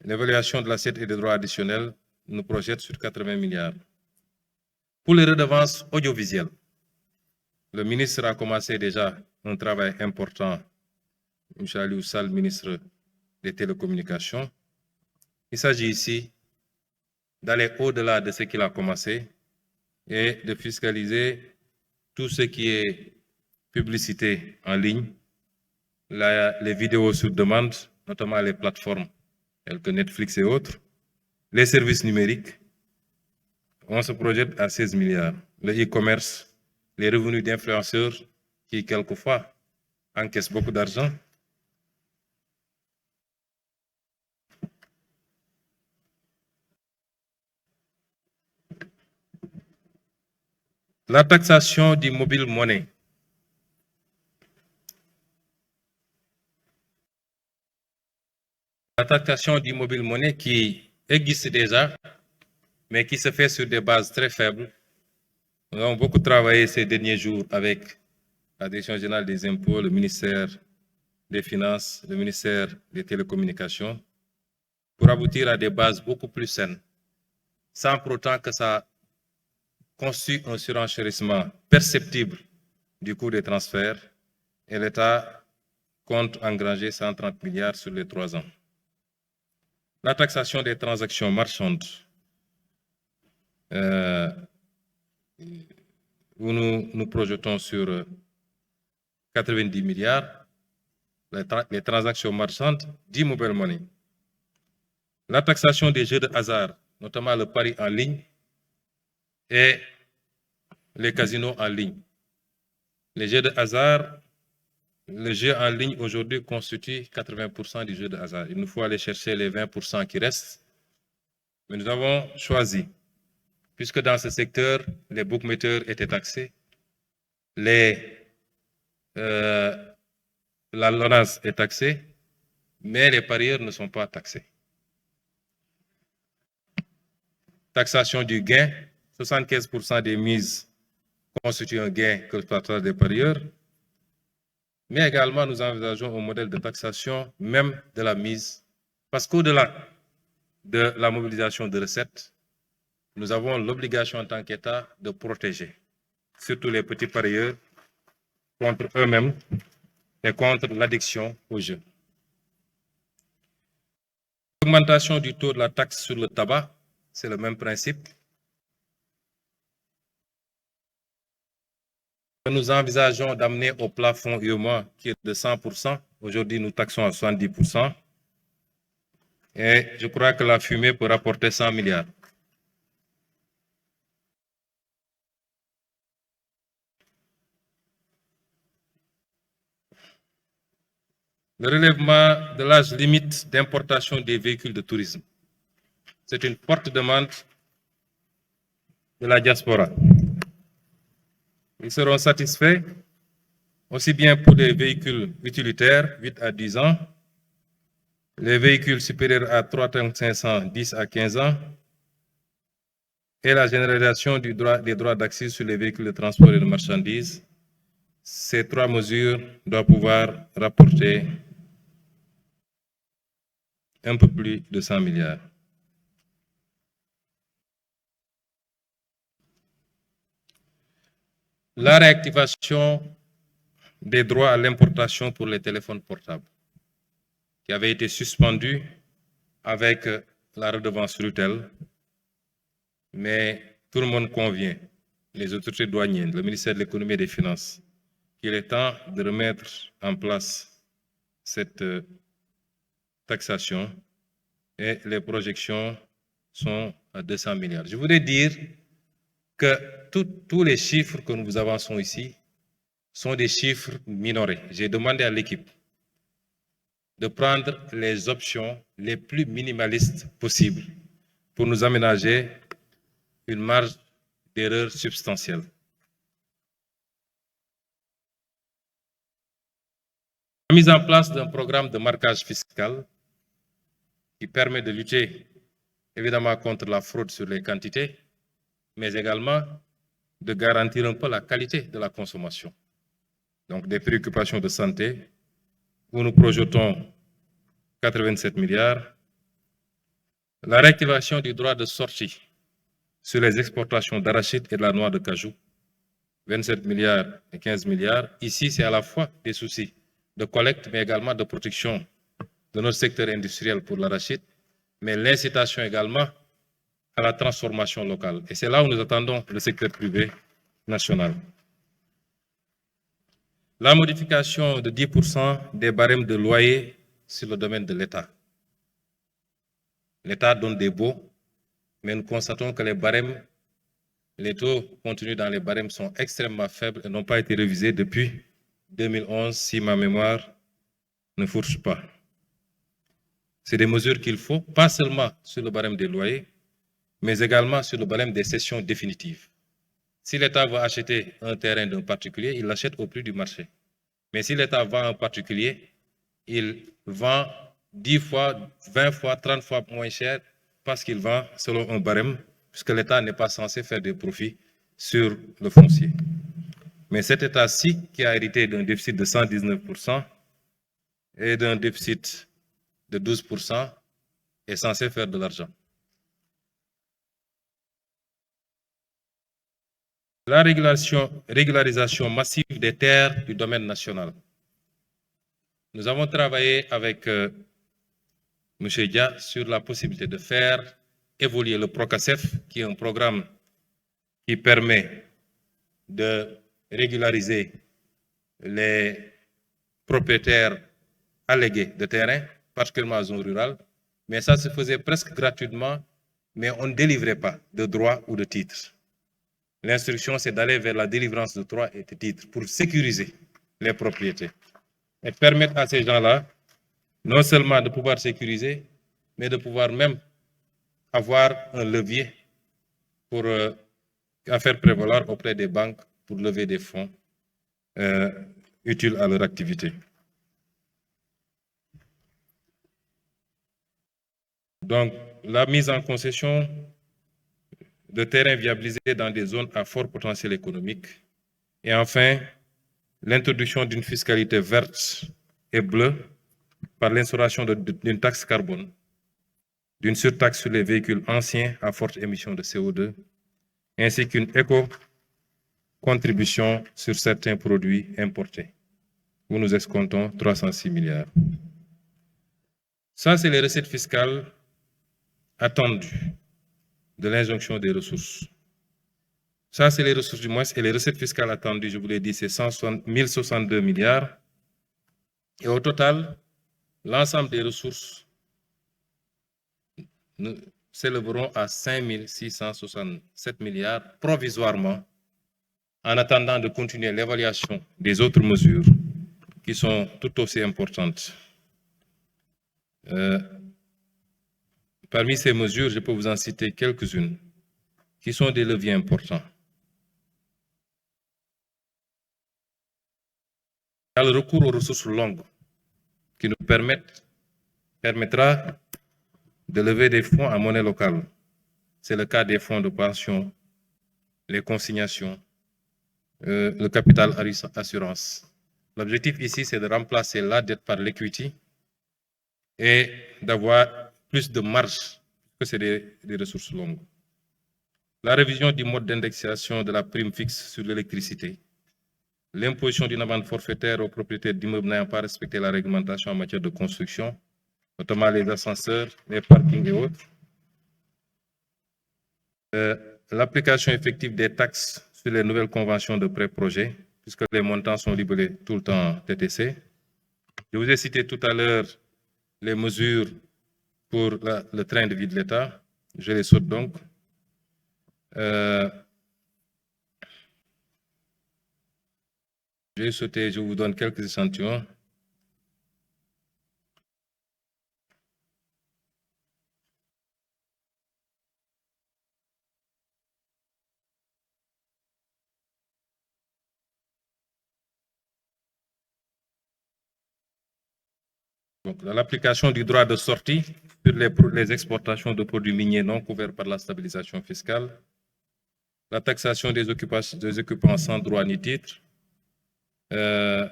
L'évaluation de l'assiette et des droits additionnels nous projette sur 80 milliards. Pour les redevances audiovisuelles, le ministre a commencé déjà un travail important, M. Aliou Sall, ministre des Télécommunications. Il s'agit ici d'aller au-delà de ce qu'il a commencé et de fiscaliser tout ce qui est publicité en ligne, les vidéos sur demande, notamment les plateformes telles que Netflix et autres, les services numériques. On se projette à 16 milliards. Le e-commerce, les revenus d'influenceurs qui, quelquefois, encaissent beaucoup d'argent. La taxation du mobile money. La taxation du mobile money qui existe déjà, mais qui se fait sur des bases très faibles. Nous avons beaucoup travaillé ces derniers jours avec la Direction générale des impôts, le ministère des Finances, le ministère des Télécommunications, pour aboutir à des bases beaucoup plus saines, sans pour autant que ça constitue un surenchérissement perceptible du coût des transferts, et l'État compte engranger 130 milliards sur les 3 ans. La taxation des transactions marchandes, où nous projetons sur 90 milliards, les transactions marchandes d'e-mobile money. La taxation des jeux de hasard, notamment le pari en ligne et les casinos en ligne. Les jeux de hasard, le jeu en ligne aujourd'hui constitue 80% du jeu de hasard. Il nous faut aller chercher les 20% qui restent. Mais nous avons choisi, puisque dans ce secteur, les bookmakers étaient taxés, la LONASE est taxée, mais les parieurs ne sont pas taxés. Taxation du gain, 75% des mises constituent un gain que le partage des parieurs, mais également nous envisageons un modèle de taxation même de la mise, parce qu'au-delà de la mobilisation de recettes, nous avons l'obligation en tant qu'État de protéger, surtout les petits parieurs, contre eux-mêmes et contre l'addiction au jeu. L'augmentation du taux de la taxe sur le tabac, c'est le même principe. Nous envisageons d'amener au plafond UEMOA qui est de 100%. Aujourd'hui, nous taxons à 70%. Et je crois que la fumée peut rapporter 100 milliards. Le relèvement de l'âge limite d'importation des véhicules de tourisme. C'est une forte demande de la diaspora. Ils seront satisfaits aussi bien pour les véhicules utilitaires, 8 à 10 ans, les véhicules supérieurs à 3 500, 10 à 15 ans, et la généralisation des droits d'accès sur les véhicules de transport et de marchandises. Ces trois mesures doivent pouvoir rapporter un peu plus de 100 milliards. La réactivation des droits à l'importation pour les téléphones portables, qui avait été suspendue avec la redevance RUTEL, mais tout le monde convient, les autorités douanières, le ministère de l'économie et des finances, qu'il est temps de remettre en place cette taxation et les projections sont à 200 milliards. Je voudrais dire que tous les chiffres que nous vous avançons ici sont des chiffres minorés. J'ai demandé à l'équipe de prendre les options les plus minimalistes possibles pour nous aménager une marge d'erreur substantielle. La mise en place d'un programme de marquage fiscal qui permet de lutter évidemment contre la fraude sur les quantités, mais également de garantir un peu la qualité de la consommation. Donc des préoccupations de santé, où nous projetons 87 milliards. La réactivation du droit de sortie sur les exportations d'arachide et de la noix de cajou, 27 milliards et 15 milliards. Ici, c'est à la fois des soucis de collecte, mais également de protection de notre secteur industriel pour l'arachide, mais l'incitation également à la transformation locale. Et c'est là où nous attendons le secteur privé national. La modification de 10% des barèmes de loyer sur le domaine de l'État. L'État donne des baux, mais nous constatons que les taux contenus dans les barèmes sont extrêmement faibles et n'ont pas été révisés depuis 2011, si ma mémoire ne fourche pas. C'est des mesures qu'il faut, pas seulement sur le barème des loyers, mais également sur le barème des cessions définitives. Si l'État veut acheter un terrain d'un particulier, il l'achète au prix du marché. Mais si l'État vend un particulier, il vend 10 fois, 20 fois, 30 fois moins cher parce qu'il vend selon un barème, puisque l'État n'est pas censé faire des profits sur le foncier. Mais cet État-ci, qui a hérité d'un déficit de 119% et d'un déficit de 12%, est censé faire de l'argent. La régularisation massive des terres du domaine national. Nous avons travaillé avec M. Dia sur la possibilité de faire évoluer le PROCACEF, qui est un programme qui permet de régulariser les propriétaires allégués de terrain, particulièrement en zone rurale, mais ça se faisait presque gratuitement, mais on ne délivrait pas de droits ou de titres. L'instruction, c'est d'aller vers la délivrance de droits et de titres pour sécuriser les propriétés et permettre à ces gens-là non seulement de pouvoir sécuriser, mais de pouvoir même avoir un levier pour à faire prévaloir auprès des banques pour lever des fonds utiles à leur activité. Donc, la mise en concession de terrains viabilisés dans des zones à fort potentiel économique. Et enfin, l'introduction d'une fiscalité verte et bleue par l'instauration d'une taxe carbone, d'une surtaxe sur les véhicules anciens à forte émission de CO2, ainsi qu'une éco-contribution sur certains produits importés, où nous escomptons 306 milliards. Ça, c'est les recettes fiscales attendues de l'injonction des ressources. Ça, c'est les ressources du moins, et les recettes fiscales attendues, je vous l'ai dit, c'est 1062 milliards. Et au total, l'ensemble des ressources s'élèveront à 5667 milliards provisoirement, en attendant de continuer l'évaluation des autres mesures qui sont tout aussi importantes. Parmi ces mesures, je peux vous en citer quelques-unes qui sont des leviers importants. Il y a le recours aux ressources longues qui nous permettra de lever des fonds en monnaie locale. C'est le cas des fonds de pension, les consignations, le capital assurance. L'objectif ici, c'est de remplacer la dette par l'equity et d'avoir plus de marge, que c'est des ressources longues. La révision du mode d'indexation de la prime fixe sur l'électricité, l'imposition d'une amende forfaitaire aux propriétaires d'immeubles n'ayant pas respecté la réglementation en matière de construction, notamment les ascenseurs, les parkings et autres. L'application effective des taxes sur les nouvelles conventions de pré-projet, puisque les montants sont libellés tout le temps TTC. Je vous ai cité tout à l'heure les mesures pour le train de vie de l'État. Je les saute donc. Je vais sauter, je vous donne quelques échantillons. Donc, l'application du droit de sortie sur les exportations de produits miniers non couverts par la stabilisation fiscale, la taxation des occupants sans droit ni titre, la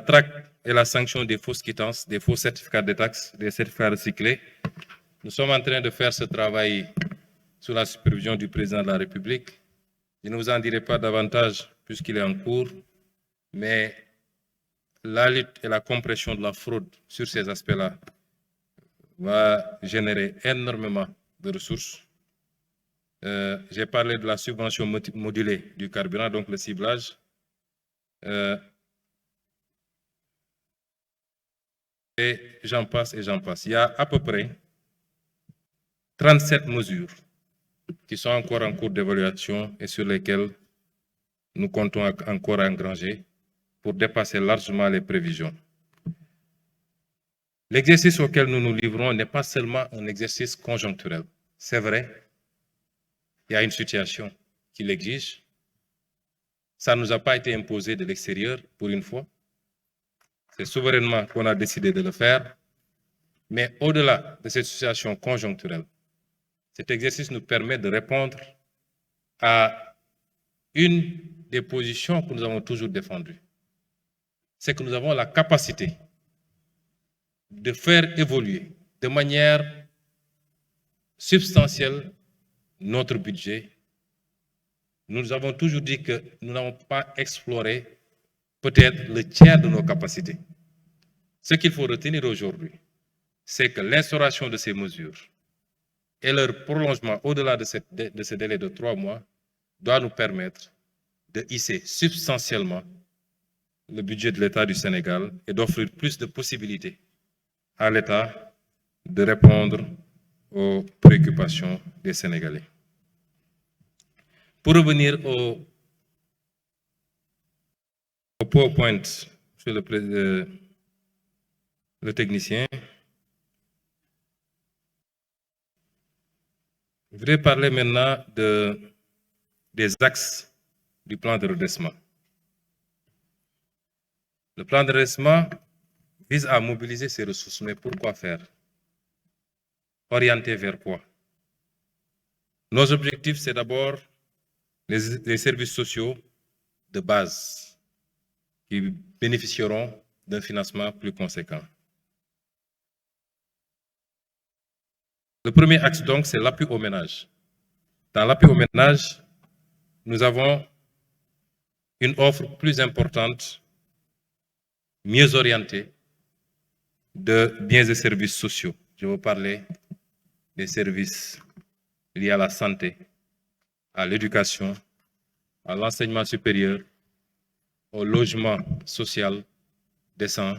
traque et la sanction des fausses quittances, des faux certificats de taxes, des certificats recyclés. Nous sommes en train de faire ce travail sous la supervision du président de la République. Je ne vous en dirai pas davantage puisqu'il est en cours, mais la lutte et la compression de la fraude sur ces aspects-là va générer énormément de ressources. J'ai parlé de la subvention modulée du carburant, donc le ciblage. Et j'en passe et j'en passe. Il y a à peu près 37 mesures qui sont encore en cours d'évaluation et sur lesquelles nous comptons encore engranger pour dépasser largement les prévisions. L'exercice auquel nous nous livrons n'est pas seulement un exercice conjoncturel. C'est vrai, il y a une situation qui l'exige. Ça ne nous a pas été imposé de l'extérieur pour une fois. C'est souverainement qu'on a décidé de le faire. Mais au-delà de cette situation conjoncturelle, cet exercice nous permet de répondre à une des positions que nous avons toujours défendues. C'est que nous avons la capacité de faire évoluer de manière substantielle notre budget. Nous avons toujours dit que nous n'avons pas exploré peut-être le tiers de nos capacités. Ce qu'il faut retenir aujourd'hui, c'est que l'instauration de ces mesures et leur prolongement au-delà de ce délai de 3 mois doit nous permettre de hisser substantiellement le budget de l'État du Sénégal et d'offrir plus de possibilités à l'État de répondre aux préoccupations des Sénégalais. Pour revenir au PowerPoint sur le technicien, je voudrais parler maintenant des axes du plan de redressement. Le plan de redressement vise à mobiliser ces ressources, mais pourquoi faire? Orienter vers quoi? Nos objectifs, c'est d'abord les services sociaux de base qui bénéficieront d'un financement plus conséquent. Le premier axe, donc, c'est l'appui aux ménages. Dans l'appui aux ménages, nous avons une offre plus importante, mieux orientée de biens et services sociaux. Je vais parler des services liés à la santé, à l'éducation, à l'enseignement supérieur, au logement social décent,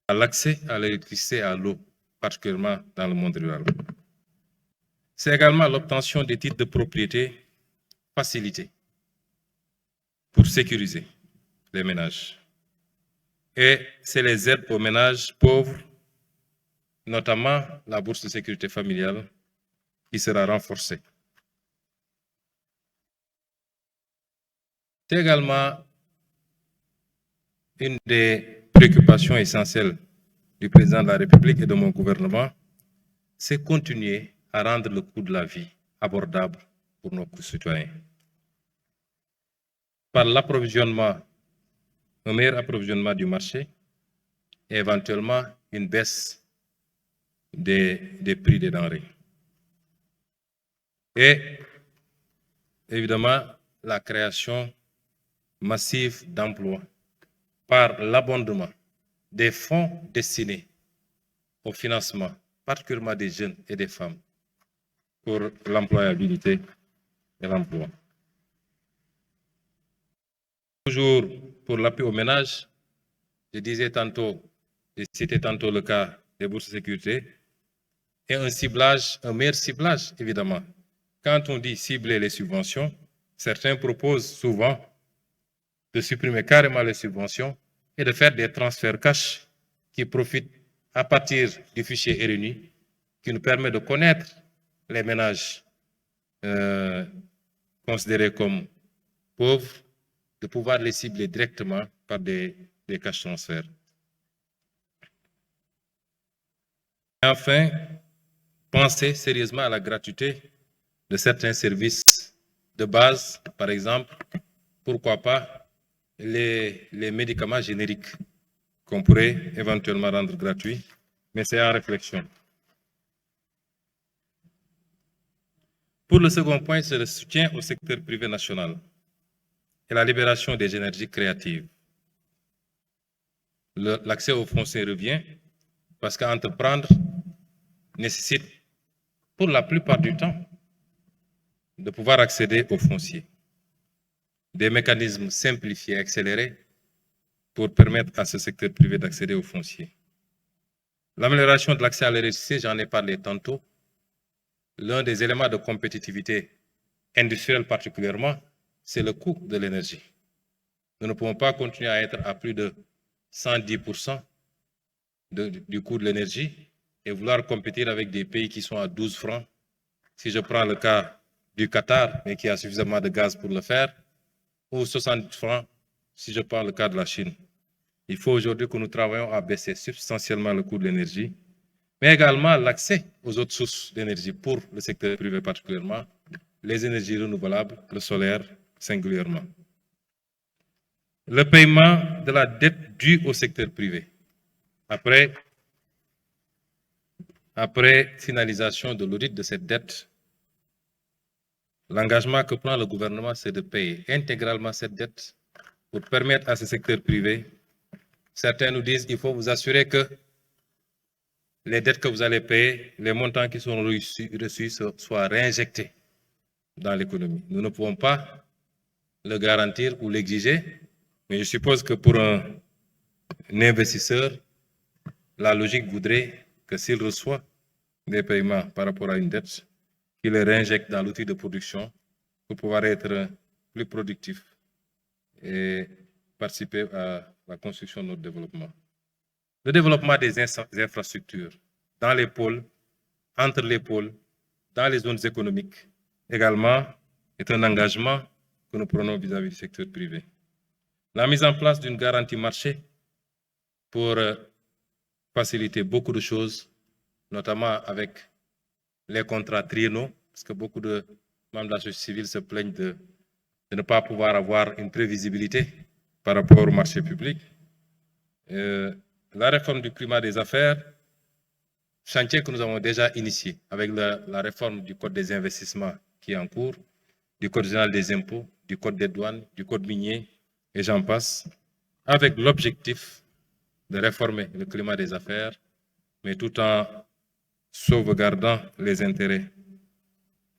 à l'accès à l'électricité et à l'eau, particulièrement dans le monde rural. C'est également l'obtention des titres de propriété facilités pour sécuriser les ménages. Et c'est les aides aux ménages pauvres, notamment la bourse de sécurité familiale, qui sera renforcée. C'est également une des préoccupations essentielles du président de la République et de mon gouvernement, c'est continuer à rendre le coût de la vie abordable pour nos concitoyens. Par l'approvisionnement, un meilleur approvisionnement du marché et éventuellement une baisse des prix des denrées. Et évidemment, la création massive d'emplois par l'abondement des fonds destinés au financement, particulièrement des jeunes et des femmes, pour l'employabilité et l'emploi. Toujours pour l'appui aux ménages, je disais tantôt, et c'était tantôt le cas des bourses de sécurité, et un meilleur ciblage, évidemment. Quand on dit cibler les subventions, certains proposent souvent de supprimer carrément les subventions et de faire des transferts cash qui profitent à partir du fichier RNU, qui nous permet de connaître les ménages considérés comme pauvres, de pouvoir les cibler directement par des cash transferts. Et enfin, penser sérieusement à la gratuité de certains services de base, par exemple, pourquoi pas les médicaments génériques qu'on pourrait éventuellement rendre gratuits, mais c'est en réflexion. Pour le second point, c'est le soutien au secteur privé national et la libération des énergies créatives. L'accès au foncier revient parce qu'entreprendre nécessite, pour la plupart du temps, de pouvoir accéder au foncier. Des mécanismes simplifiés, accélérés, pour permettre à ce secteur privé d'accéder au foncier. L'amélioration de l'accès à l'électricité, j'en ai parlé tantôt. L'un des éléments de compétitivité industrielle particulièrement, c'est le coût de l'énergie. Nous ne pouvons pas continuer à être à plus de 110% du coût de l'énergie et vouloir compétir avec des pays qui sont à 12 francs. Si je prends le cas du Qatar, mais qui a suffisamment de gaz pour le faire, ou 60 francs si je prends le cas de la Chine. Il faut aujourd'hui que nous travaillions à baisser substantiellement le coût de l'énergie, mais également l'accès aux autres sources d'énergie pour le secteur privé particulièrement, les énergies renouvelables, le solaire singulièrement. Le paiement de la dette due au secteur privé. Après finalisation de l'audit de cette dette, l'engagement que prend le gouvernement, c'est de payer intégralement cette dette pour permettre à ce secteur privé. Certains nous disent qu'il faut vous assurer que les dettes que vous allez payer, les montants qui sont reçus soient réinjectés dans l'économie. Nous ne pouvons pas le garantir ou l'exiger, mais je suppose que pour un investisseur, la logique voudrait que s'il reçoit des paiements par rapport à une dette, qu'il les réinjecte dans l'outil de production pour pouvoir être plus productif et participer à la construction de notre développement. Le développement des infrastructures dans les pôles, entre les pôles, dans les zones économiques, également, est un engagement que nous prenons vis-à-vis du secteur privé. La mise en place d'une garantie marché pour faciliter beaucoup de choses, notamment avec les contrats triennaux, parce que beaucoup de membres de la société civile se plaignent de ne pas pouvoir avoir une prévisibilité par rapport au marché public. La réforme du climat des affaires, chantier que nous avons déjà initié avec la réforme du Code des investissements qui est en cours, du Code général des impôts, du Code des douanes, du Code minier, et j'en passe, avec l'objectif de réformer le climat des affaires, mais tout en sauvegardant les intérêts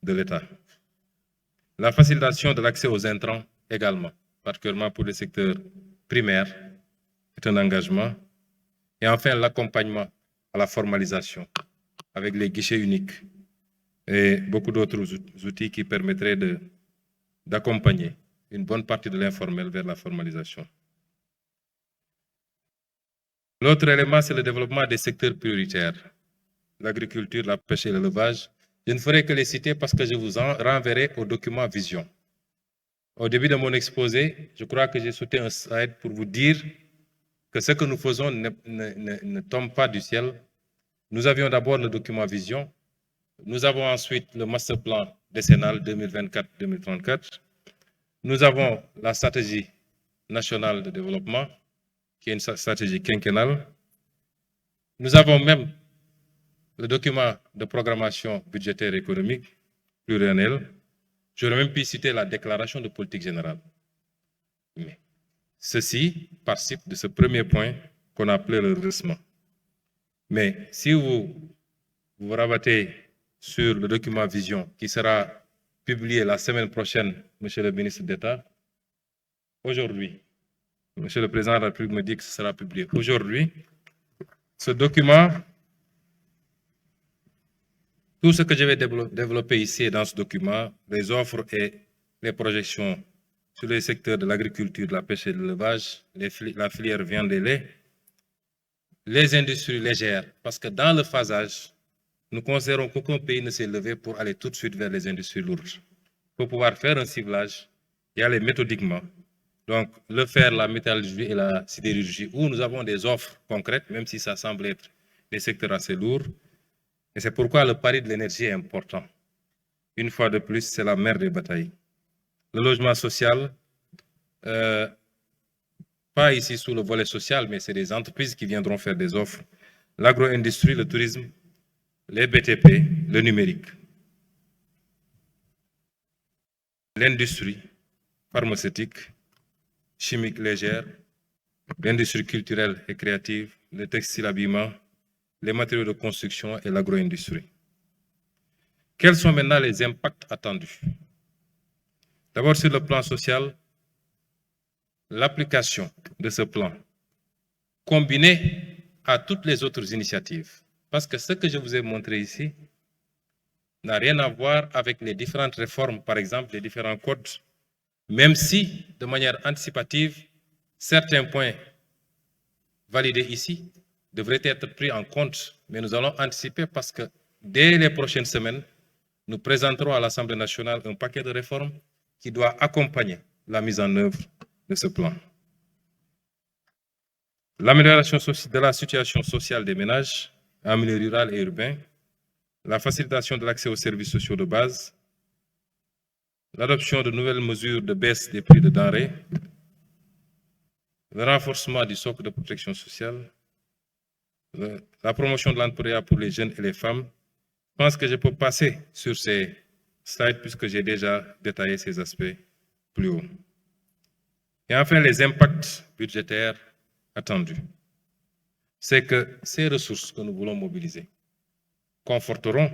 de l'État. La facilitation de l'accès aux intrants également, particulièrement pour le secteur primaire, est un engagement. Et enfin, l'accompagnement à la formalisation avec les guichets uniques et beaucoup d'autres outils qui permettraient d'accompagner une bonne partie de l'informel vers la formalisation. L'autre élément, c'est le développement des secteurs prioritaires, l'agriculture, la pêche et l'élevage. Je ne ferai que les citer parce que je vous renverrai au document Vision. Au début de mon exposé, je crois que j'ai sauté un slide pour vous dire que ce que nous faisons ne tombe pas du ciel. Nous avions d'abord le document Vision. Nous avons ensuite le master plan décennal 2024-2034. Nous avons la stratégie nationale de développement, qui est une stratégie quinquennale. Nous avons même le document de programmation budgétaire et économique pluriannuel. J'aurais même pu citer la déclaration de politique générale. Mais ceci participe de ce premier point qu'on a appelé le redressement. Mais si vous vous rabattez sur le document Vision qui sera publié la semaine prochaine, Monsieur le ministre d'État, aujourd'hui, Monsieur le Président de la République me dit que ce sera publié aujourd'hui, ce document, tout ce que je vais développer ici dans ce document, les offres et les projections sur les secteurs de l'agriculture, de la pêche et de l'élevage, la filière viande et lait, les industries légères, parce que dans le phasage, nous considérons qu'aucun pays ne s'est levé pour aller tout de suite vers les industries lourdes. Pour pouvoir faire un ciblage, il y a les méthodiquement. Donc, le fer, la métallurgie et la sidérurgie, où nous avons des offres concrètes, même si ça semble être des secteurs assez lourds. Et c'est pourquoi le pari de l'énergie est important. Une fois de plus, c'est la mère des batailles. Le logement social, pas ici sous le volet social, mais c'est des entreprises qui viendront faire des offres. L'agro-industrie, le tourisme, les BTP, le numérique. L'industrie pharmaceutique, chimique légère, l'industrie culturelle et créative, le textile habillement, les matériaux de construction et l'agro-industrie. Quels sont maintenant les impacts attendus? D'abord, sur le plan social, l'application de ce plan, combinée à toutes les autres initiatives, parce que ce que je vous ai montré ici n'a rien à voir avec les différentes réformes, par exemple les différents codes, même si, de manière anticipative, certains points validés ici devraient être pris en compte, mais nous allons anticiper parce que dès les prochaines semaines, nous présenterons à l'Assemblée nationale un paquet de réformes qui doit accompagner la mise en œuvre de ce plan. L'amélioration de la situation sociale des ménages en milieu rural et urbain, la facilitation de l'accès aux services sociaux de base, l'adoption de nouvelles mesures de baisse des prix de denrées, le renforcement du socle de protection sociale, la promotion de l'entrepreneuriat pour les jeunes et les femmes. Je pense que je peux passer sur ces slides puisque j'ai déjà détaillé ces aspects plus haut. Et enfin, les impacts budgétaires attendus. C'est que ces ressources que nous voulons mobiliser conforteront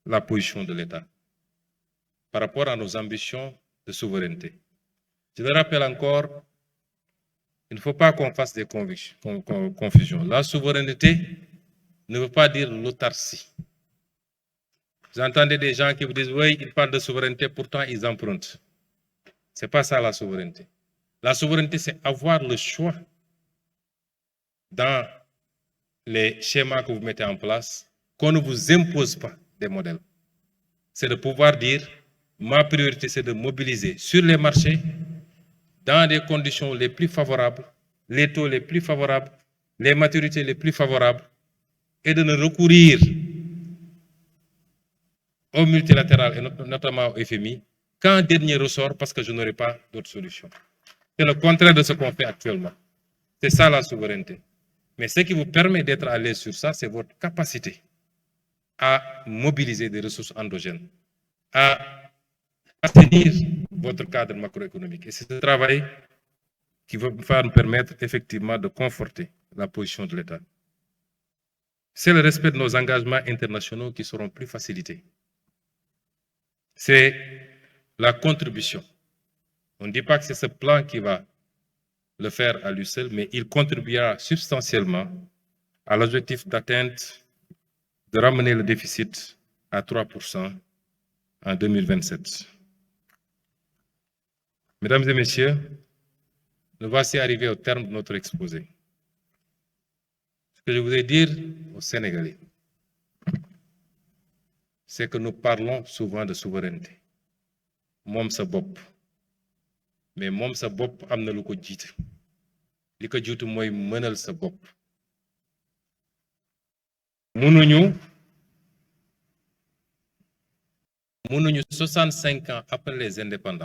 la position de l'État par rapport à nos ambitions de souveraineté. Je le rappelle encore, il ne faut pas qu'on fasse des confusions. La souveraineté ne veut pas dire l'autarcie. Vous entendez des gens qui vous disent, oui, ils parlent de souveraineté, pourtant ils empruntent. Ce n'est pas ça la souveraineté. La souveraineté, c'est avoir le choix dans les schémas que vous mettez en place, qu'on ne vous impose pas des modèles. C'est de pouvoir dire, ma priorité, c'est de mobiliser sur les marchés, dans des conditions les plus favorables, les taux les plus favorables, les maturités les plus favorables, et de ne recourir au multilatéral, et notamment au FMI, qu'en dernier ressort, parce que je n'aurai pas d'autre solution. C'est le contraire de ce qu'on fait actuellement. C'est ça la souveraineté. Mais ce qui vous permet d'être à l'aise sur ça, c'est votre capacité à mobiliser des ressources endogènes, à assainir votre cadre macroéconomique. Et c'est ce travail qui va nous permettre effectivement de conforter la position de l'État. C'est le respect de nos engagements internationaux qui seront plus facilités. C'est la contribution. On ne dit pas que c'est ce plan qui va le faire à lui seul, mais il contribuera substantiellement à l'objectif d'atteinte de ramener le déficit à 3% en 2027. Mesdames et messieurs, nous voici arrivés au terme de notre exposé. que je voudrais dire aux Sénégalais, c'est que nous parlons souvent de souveraineté. Moom sa bopp, mais moom sa bopp am na lu ko jiite. Li ko jiitu mooy mënal sa bopp. Mënuñu 65 ans après les indépendances